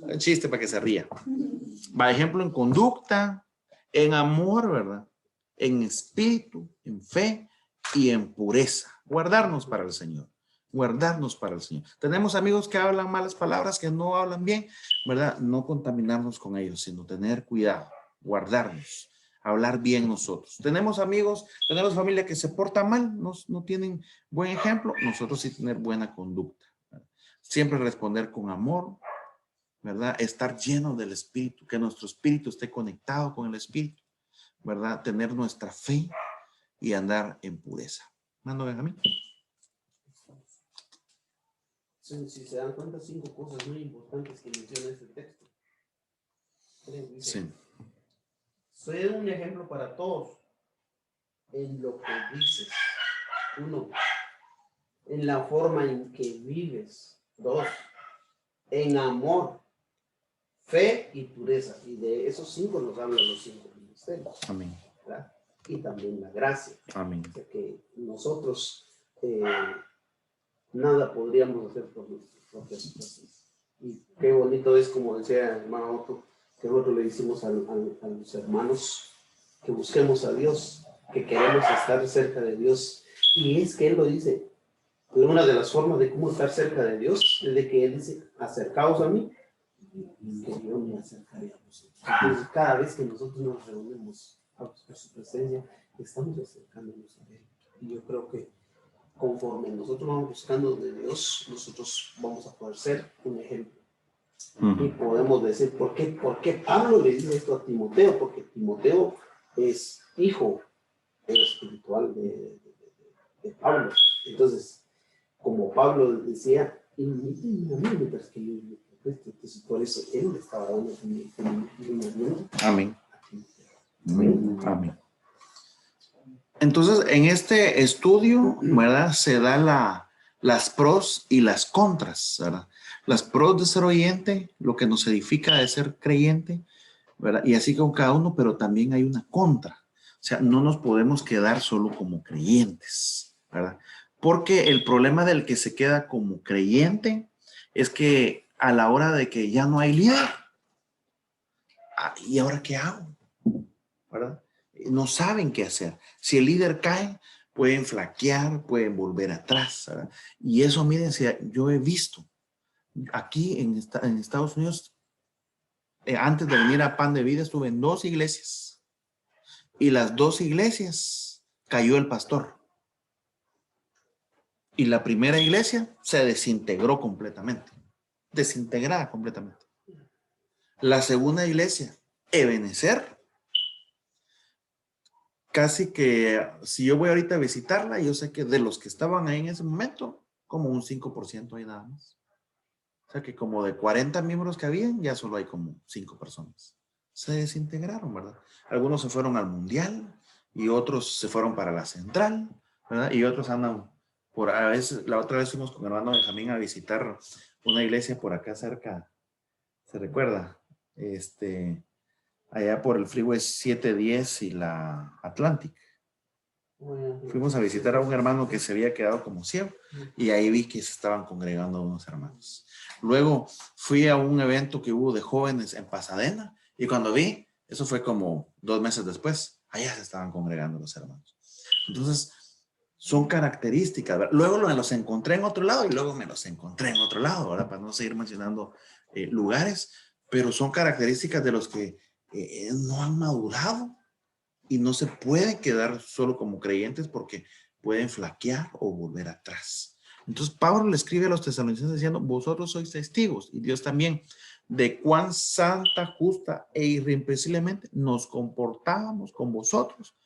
Un chiste para que se ría. Por ejemplo, en conducta, en amor, ¿verdad? En espíritu, en fe y en pureza. Guardarnos para el Señor. Guardarnos para el Señor. Tenemos amigos que hablan malas palabras, que no hablan bien, ¿verdad? No contaminarnos con ellos, sino tener cuidado, guardarnos, hablar bien nosotros. Tenemos amigos, tenemos familia que se porta mal, no tienen buen ejemplo, nosotros sí tener buena conducta. ¿Verdad? Siempre responder con amor, ¿verdad? Estar lleno del Espíritu, que nuestro espíritu esté conectado con el Espíritu, ¿verdad? Tener nuestra fe y andar en pureza. Mando Benjamín. Si se dan cuenta, 5 cosas muy importantes que menciona este texto. Dice, Sí. Soy un ejemplo para todos en lo que dices. 1, en la forma en que vives. 2, en amor, fe y pureza. Y de esos 5 nos hablan los 5 ministerios. Amén. ¿Verdad? Y también la gracia. Amén. O sea que nosotros nada podríamos hacer por nuestras propias fuerzas. Y qué bonito es, como decía el hermano Otto, que nosotros le decimos a los hermanos que busquemos a Dios, que queremos estar cerca de Dios. Y es que Él lo dice. Una de las formas de cómo estar cerca de Dios es de que Él dice, acercaos a mí, que yo me acercaré a vosotros. Entonces, cada vez que nosotros nos reunimos a buscar su presencia, estamos acercándonos a Él. Y yo creo que conforme nosotros vamos buscando de Dios, nosotros vamos a poder ser un ejemplo. Y podemos decir, ¿por qué Pablo le dice esto a Timoteo? Porque Timoteo es hijo espiritual de Pablo. Entonces, como Pablo decía, imítenme a mí mientras que yo imito a Cristo. Entonces, por eso él le estaba dando un Amén. Amén. Entonces, en este estudio, ¿verdad? Se da las pros y las contras, ¿verdad? Las pros de ser oyente, lo que nos edifica de ser creyente, ¿verdad? Y así con cada uno, pero también hay una contra. O sea, no nos podemos quedar solo como creyentes, ¿verdad? Porque el problema del que se queda como creyente es que a la hora de que ya no hay líder, ¿y ahora qué hago? ¿Verdad? No saben qué hacer. Si el líder cae, pueden flaquear, pueden volver atrás, ¿verdad? Y eso, miren, yo he visto aquí en Estados Unidos, antes de venir a Pan de Vida, estuve en 2 iglesias. Y las 2 iglesias cayó el pastor. Y la primera iglesia se desintegró completamente. Desintegrada completamente. La segunda iglesia, Ebenezer, casi que si yo voy ahorita a visitarla, yo sé que de los que estaban ahí en ese momento, como un 5% ahí nada más. sea que como de 40 miembros que habían, ya solo hay como 5 personas. Se desintegraron, ¿verdad? Algunos se fueron al mundial y otros se fueron para la central, ¿verdad? Y otros andan por, a veces, la otra vez fuimos con el hermano Benjamín a visitar una iglesia por acá cerca, ¿se recuerda? Allá por el Freeway 710 y la Atlantic. Fuimos a visitar a un hermano que se había quedado como ciego y ahí vi que se estaban congregando unos hermanos. Luego fui a un evento que hubo de jóvenes en Pasadena y cuando vi, eso fue como 2 meses después, allá se estaban congregando los hermanos. Entonces, son características, ¿verdad? Luego me los encontré en otro lado y luego me los encontré en otro lado, ¿verdad? Para no seguir mencionando lugares, pero son características de los que no han madurado y no se pueden quedar solo como creyentes porque pueden flaquear o volver atrás. Entonces Pablo le escribe a los tesalonicenses diciendo, vosotros sois testigos y Dios también de cuán santa, justa e irreprensiblemente nos comportábamos con vosotros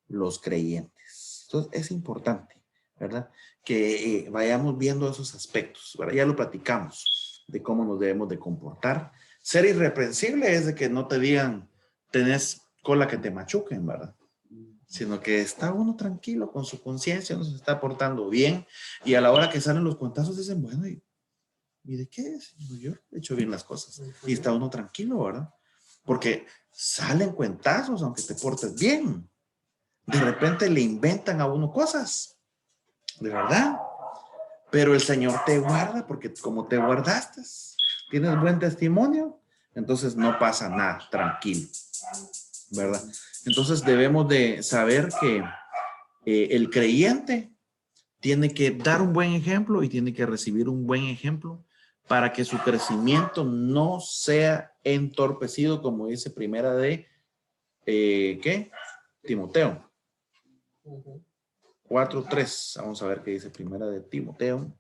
los creyentes. Entonces es importante, ¿verdad? Que vayamos viendo esos aspectos, ¿verdad? Ya lo platicamos de cómo nos debemos de comportar. Ser irreprensible es de que no te digan, tenés cola que te machuquen, ¿verdad? Sino que está uno tranquilo con su conciencia, uno se está portando bien y a la hora que salen los cuentazos dicen, bueno, ¿y de qué es? Yo he hecho bien las cosas y está uno tranquilo, ¿verdad? Porque salen cuentazos aunque te portes bien. De repente le inventan a uno cosas, de verdad. Pero el Señor te guarda porque como te guardaste, tienes buen testimonio, entonces no pasa nada, tranquilo, ¿verdad? Entonces debemos de saber que el creyente tiene que dar un buen ejemplo y tiene que recibir un buen ejemplo para que su crecimiento no sea entorpecido, como dice primera de, ¿qué? Timoteo. 4:3. Vamos a ver qué dice primera de Timoteo.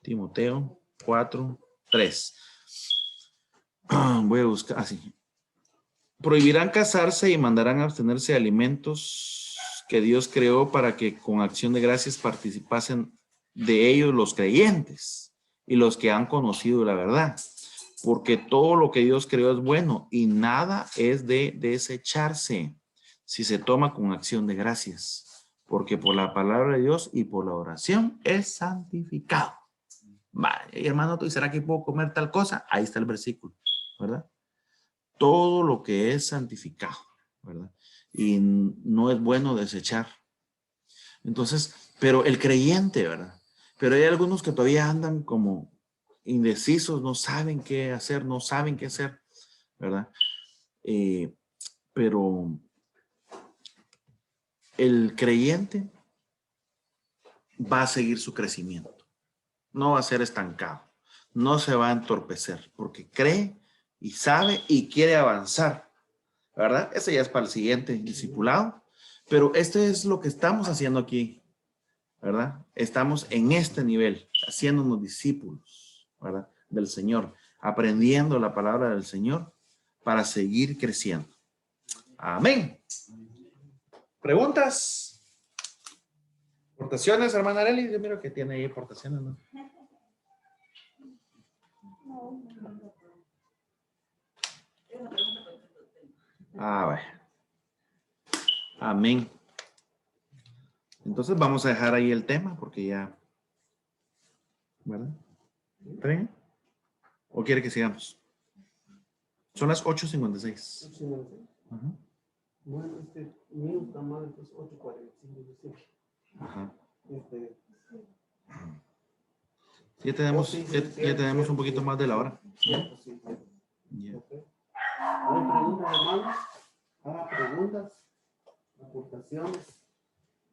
Timoteo 4:3. Voy a buscar así. Prohibirán casarse y mandarán a abstenerse de alimentos que Dios creó para que con acción de gracias participasen de ellos los creyentes y los que han conocido la verdad. Porque todo lo que Dios creó es bueno y nada es de desecharse si se toma con acción de gracias. Porque por la palabra de Dios y por la oración es santificado. Vale, hermano, ¿y será que puedo comer tal cosa? Ahí está el versículo, ¿verdad? Todo lo que es santificado, ¿verdad? Y no es bueno desechar. Entonces, pero el creyente, ¿verdad? Pero hay algunos que todavía andan como indecisos, no saben qué hacer, no saben qué hacer, ¿verdad? Pero el creyente va a seguir su crecimiento. No va a ser estancado. No se va a entorpecer porque cree y sabe y quiere avanzar, ¿verdad? Ese ya es para el siguiente discipulado. Pero este es lo que estamos haciendo aquí, ¿verdad? Estamos en este nivel, haciéndonos discípulos, ¿verdad? Del Señor, aprendiendo la palabra del Señor para seguir creciendo. Amén. ¿Preguntas? ¿Aportaciones, hermana Arely? Yo miro que tiene ahí aportaciones, ¿no? Bueno. Amén. Entonces vamos a dejar ahí el tema porque ya, ¿verdad? ¿Está bien? ¿O quiere que sigamos? Son las 8:56. 8:56. Ajá. Bueno, mío está mal, entonces 8:45. Ajá. Sí, Ya tenemos un poquito más de la hora. Cierto, sí. Yeah. Okay. ¿Hay preguntas, hermanos? Hagan preguntas, aportaciones.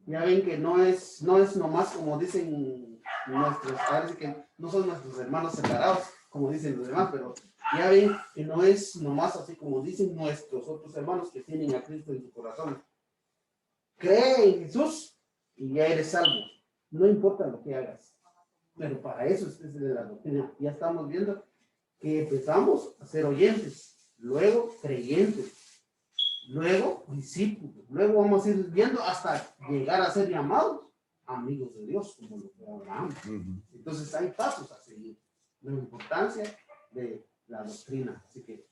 Ya ven que no es nomás como dicen nuestros padres, que no son nuestros hermanos separados, como dicen los demás, pero ya ven que no es nomás así como dicen nuestros otros hermanos que tienen a Cristo en su corazón. Cree en Jesús y ya eres salvo. No importa lo que hagas. Pero para eso es de la doctrina. Ya estamos viendo que empezamos a ser oyentes, luego creyentes, luego discípulos, luego vamos a ir viendo hasta llegar a ser llamados amigos de Dios, como lo que Abraham. Entonces hay pasos a seguir. la importancia de la doctrina. Así que,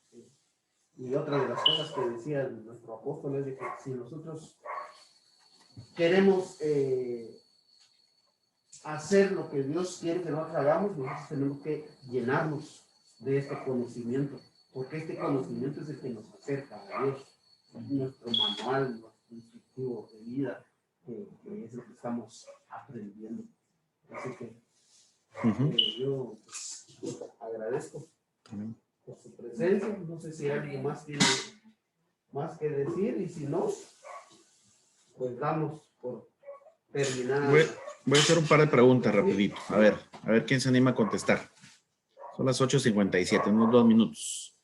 y otra de las cosas que decía nuestro apóstol es de que si nosotros queremos hacer lo que Dios quiere que nosotros hagamos, nosotros tenemos que llenarnos de este conocimiento, porque este conocimiento es el que nos acerca a Dios, nuestro manual, nuestro instructivo de vida, que es lo que estamos aprendiendo. Así que yo pues, agradezco por su presencia. No sé si alguien más tiene más que decir, y si no, pues damos por terminar. Voy a hacer un par de preguntas rapidito. A ver quién se anima a contestar. Son las 8:57, unos 2 minutos.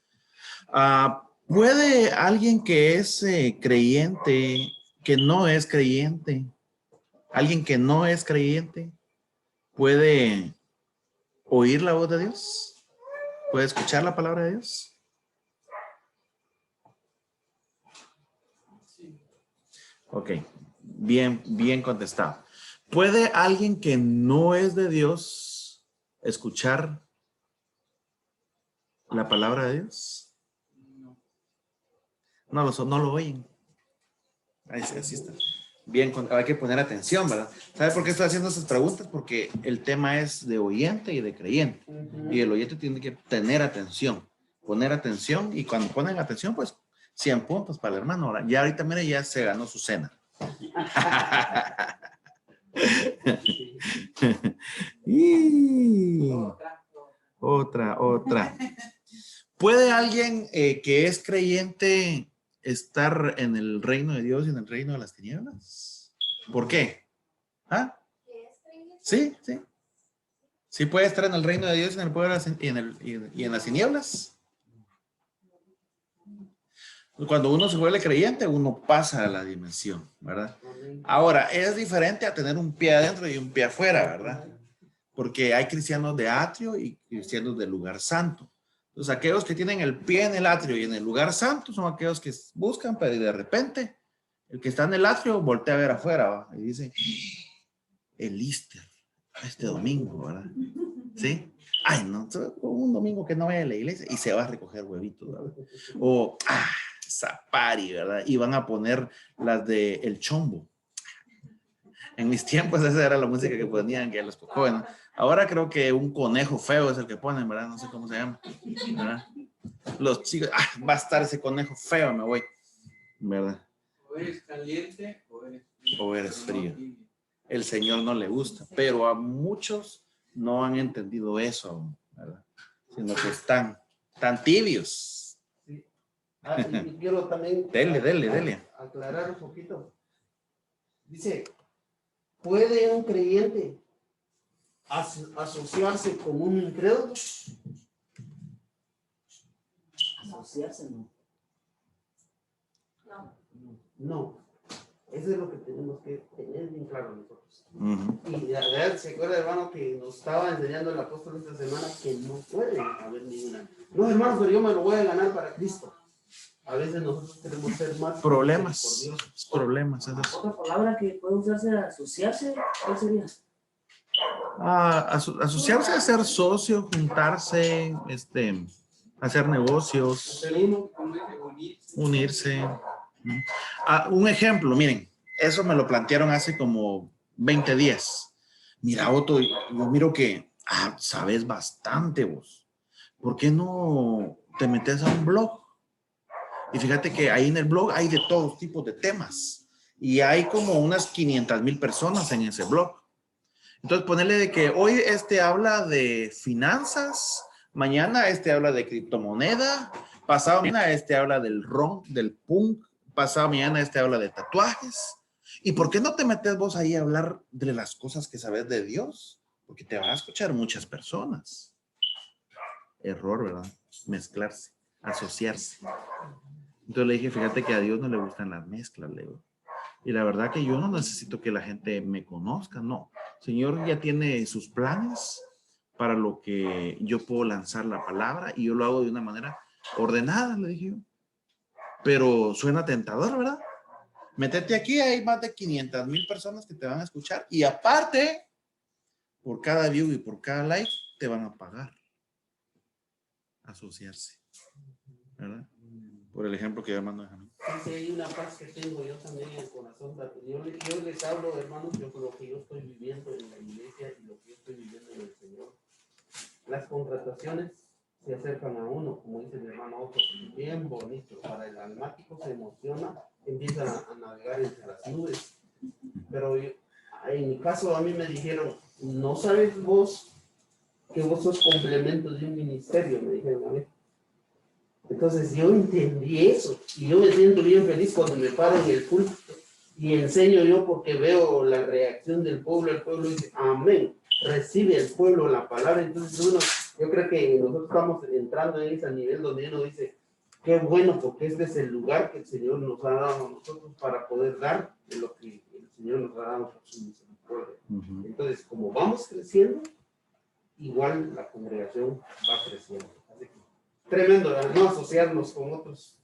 ¿Puede alguien que es creyente, que no es creyente, alguien que no es creyente, puede oír la voz de Dios? ¿Puede escuchar la palabra de Dios? Ok, bien contestado. ¿Puede alguien que no es de Dios escuchar la palabra de Dios? No lo oyen. Así está. Bien, hay que poner atención, ¿verdad? ¿Sabe por qué estoy haciendo esas preguntas? Porque el tema es de oyente y de creyente. Y el oyente tiene que tener atención, poner atención, y cuando ponen atención, pues 100 puntos para el hermano. Ya ahorita, mire, ya se ganó su cena. Y otra. ¿Puede alguien que es creyente estar en el reino de Dios y en el reino de las tinieblas? ¿Por qué? ¿Ah? Sí. ¿Sí puede estar en el reino de Dios y en el poder y en las tinieblas? Cuando uno se vuelve creyente, uno pasa a la dimensión, ¿verdad? Ahora, es diferente a tener un pie adentro y un pie afuera, ¿verdad? Porque hay cristianos de atrio y cristianos de lugar santo. Entonces, aquellos que tienen el pie en el atrio y en el lugar santo son aquellos que buscan, pero de repente, el que está en el atrio voltea a ver afuera, ¿va? Y dice, el Easter, este domingo, ¿verdad? ¿Sí? Ay, no, un domingo que no vaya a la iglesia y se va a recoger huevitos, ¿verdad? O, Zapari, ¿verdad? Y van a poner las de El Chombo. En mis tiempos esa era la música que ponían que los jóvenes. Ahora creo que un conejo feo es el que ponen, ¿verdad? No sé cómo se llama, ¿verdad? Los chicos, va a estar ese conejo feo, me voy, ¿verdad? O eres caliente o eres frío. El Señor no le gusta, pero a muchos no han entendido eso aún, ¿verdad? Sino que están tan tibios. Sí. Y quiero también Dele. aclarar un poquito. Dice, ¿puede un creyente asociarse con un incrédulo? Asociarse no. Eso es lo que tenemos que tener bien claro nosotros. Y la verdad, se acuerda, hermano, que nos estaba enseñando el apóstol esta semana que no puede haber ninguna. No, hermano, pero yo me lo voy a ganar para Cristo. A veces nosotros queremos ser más problemas. por Dios. Problemas. Es eso. Otra palabra que puede usarse a asociarse, ¿cuál sería? Asociarse, ser socio, juntarse, hacer negocios, unirse. Un ejemplo, miren, eso me lo plantearon hace como 20 días. Mira, Otto, yo miro que sabes bastante vos. ¿Por qué no te metes a un blog? Y fíjate que ahí en el blog hay de todos tipos de temas. Y hay como unas 500,000 personas en ese blog. Entonces, ponerle de que hoy habla de finanzas, mañana habla de criptomoneda, pasado mañana habla del rock, del punk, pasado mañana habla de tatuajes. ¿Y por qué no te metes vos ahí a hablar de las cosas que sabes de Dios? Porque te van a escuchar muchas personas. Error, ¿verdad? Mezclarse, asociarse. Entonces le dije, fíjate que a Dios no le gustan las mezclas, le digo. Y la verdad que yo no necesito que la gente me conozca, no. El Señor ya tiene sus planes para lo que yo puedo lanzar la palabra y yo lo hago de una manera ordenada, le dije yo. Pero suena tentador, ¿verdad? Métete aquí, hay más de 500,000 personas que te van a escuchar y aparte, por cada view y por cada like, te van a pagar. asociarse, ¿verdad? Por el ejemplo que yo mando a Benjamín. Sí, hay una paz que tengo yo también en el corazón. Yo les hablo, hermanos, yo lo que yo estoy viviendo en la iglesia y lo que yo estoy viviendo en el Señor. Las contrataciones se acercan a uno, como dice mi hermano Otto, bien bonito. Para el almático se emociona, empieza a navegar entre las nubes. Pero en mi caso a mí me dijeron, no sabes vos que vos sos complemento de un ministerio, me dijeron a mí. Entonces yo entendí eso y yo me siento bien feliz cuando me paro en el púlpito y enseño yo porque veo la reacción del pueblo. El pueblo dice, amén, recibe el pueblo la palabra. Entonces yo creo que nosotros estamos entrando en ese nivel donde uno dice, qué bueno, porque este es el lugar que el Señor nos ha dado a nosotros para poder dar de lo que el Señor nos ha dado por su misericordia. Entonces, como vamos creciendo, igual la congregación va creciendo. Así que, tremendo, ¿verdad? No asociarnos con otros.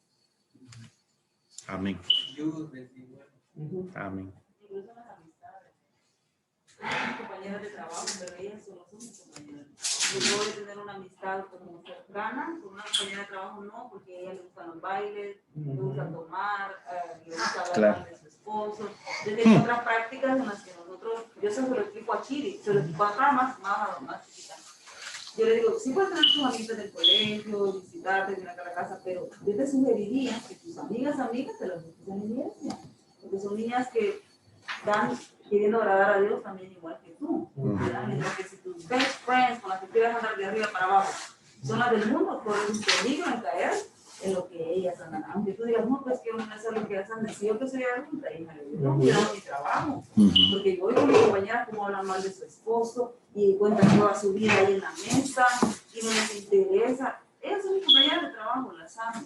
Amén. Amén. Incluso las amistades. Son compañeras de trabajo, pero ellas solo son mis compañeras de trabajo. Yo voy a tener una amistad como cercana, con una compañera de trabajo no, porque a ella le gustan los bailes, le gusta tomar, le gusta hablar mal de su esposo. Entonces hay otras prácticas en las que nosotros, yo se lo explico a Chiri, se lo explico acá más chiquita. Yo le digo, sí puedes tener tus amigas del colegio, visitarte, venir acá a la casa, pero yo te sugeriría que tus amigas te las busques en la iglesia, porque son niñas que están queriendo agradar a Dios también igual que tú. Mientras que si tus best friends con las que quieres andar de arriba para abajo son las del mundo, corres un peligro en caer en lo que ellas andan. Aunque tú digas, no, pues que no es lo que ellas andan. Si yo que soy adulta, hija, yo tengo cuidado mi trabajo. Porque yo oigo a mi compañera cómo hablan mal de su esposo y cuentan toda su vida ahí en la mesa y no les interesa. Ellas son mis compañeras de trabajo, las amo,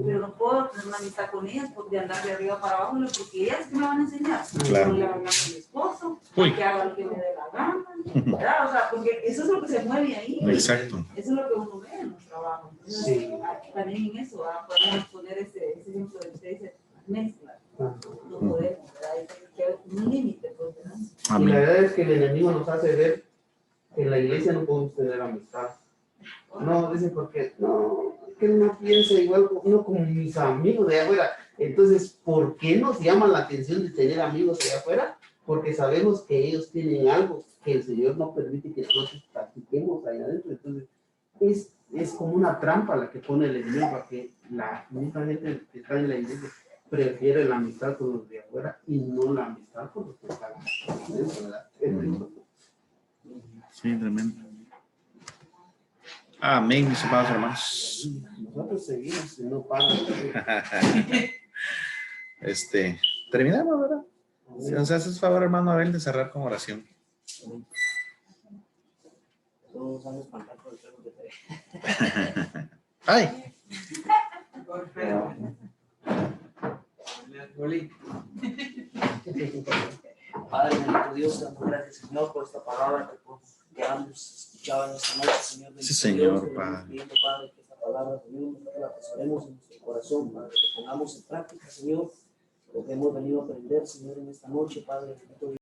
pero no puedo tener una amistad con ellas de andar de arriba para abajo, porque ellas que me van a enseñar, Claro. no le hablan a mi esposo, que haga lo que me dé la gana, ¿verdad? O sea, porque eso es lo que se mueve ahí. Exacto. Eso es lo que uno ve en los trabajos. Entonces, Sí. también en eso podemos poner ese ejemplo de que usted dice, mezcla, no podemos, ¿verdad? Hay que haber un límite, pues, ¿verdad? Y la verdad es que el enemigo nos hace ver que en la iglesia no podemos tener amistad. No, dicen porque no, que no piensa igual uno como mis amigos de allá afuera. Entonces, ¿por qué nos llama la atención de tener amigos de allá afuera? Porque sabemos que ellos tienen algo que el Señor no permite que nosotros practiquemos ahí adentro. Entonces, es como una trampa la que pone el enemigo para que la misma gente que está en la iglesia prefiere la amistad con los de afuera y no la amistad con los que están adentro, ¿verdad? Sí, tremendo. Amén, mis amados hermanos. Nosotros seguimos y no para. Terminamos, ¿verdad? Si nos haces favor, hermano Abel, de cerrar con oración. Todos van a espantar por el perro que te ¡Ay! Padre, bendito Dios, te damos gracias, Señor, por esta palabra que hemos escuchado en esta noche, Señor. Sí, Señor, Dios, Padre. pidiendo, Padre, que esta palabra, Señor, nosotros la posaremos en nuestro corazón, Padre, que pongamos en práctica, Señor, lo que hemos venido a aprender, Señor, en esta noche, Padre, bendito Dios.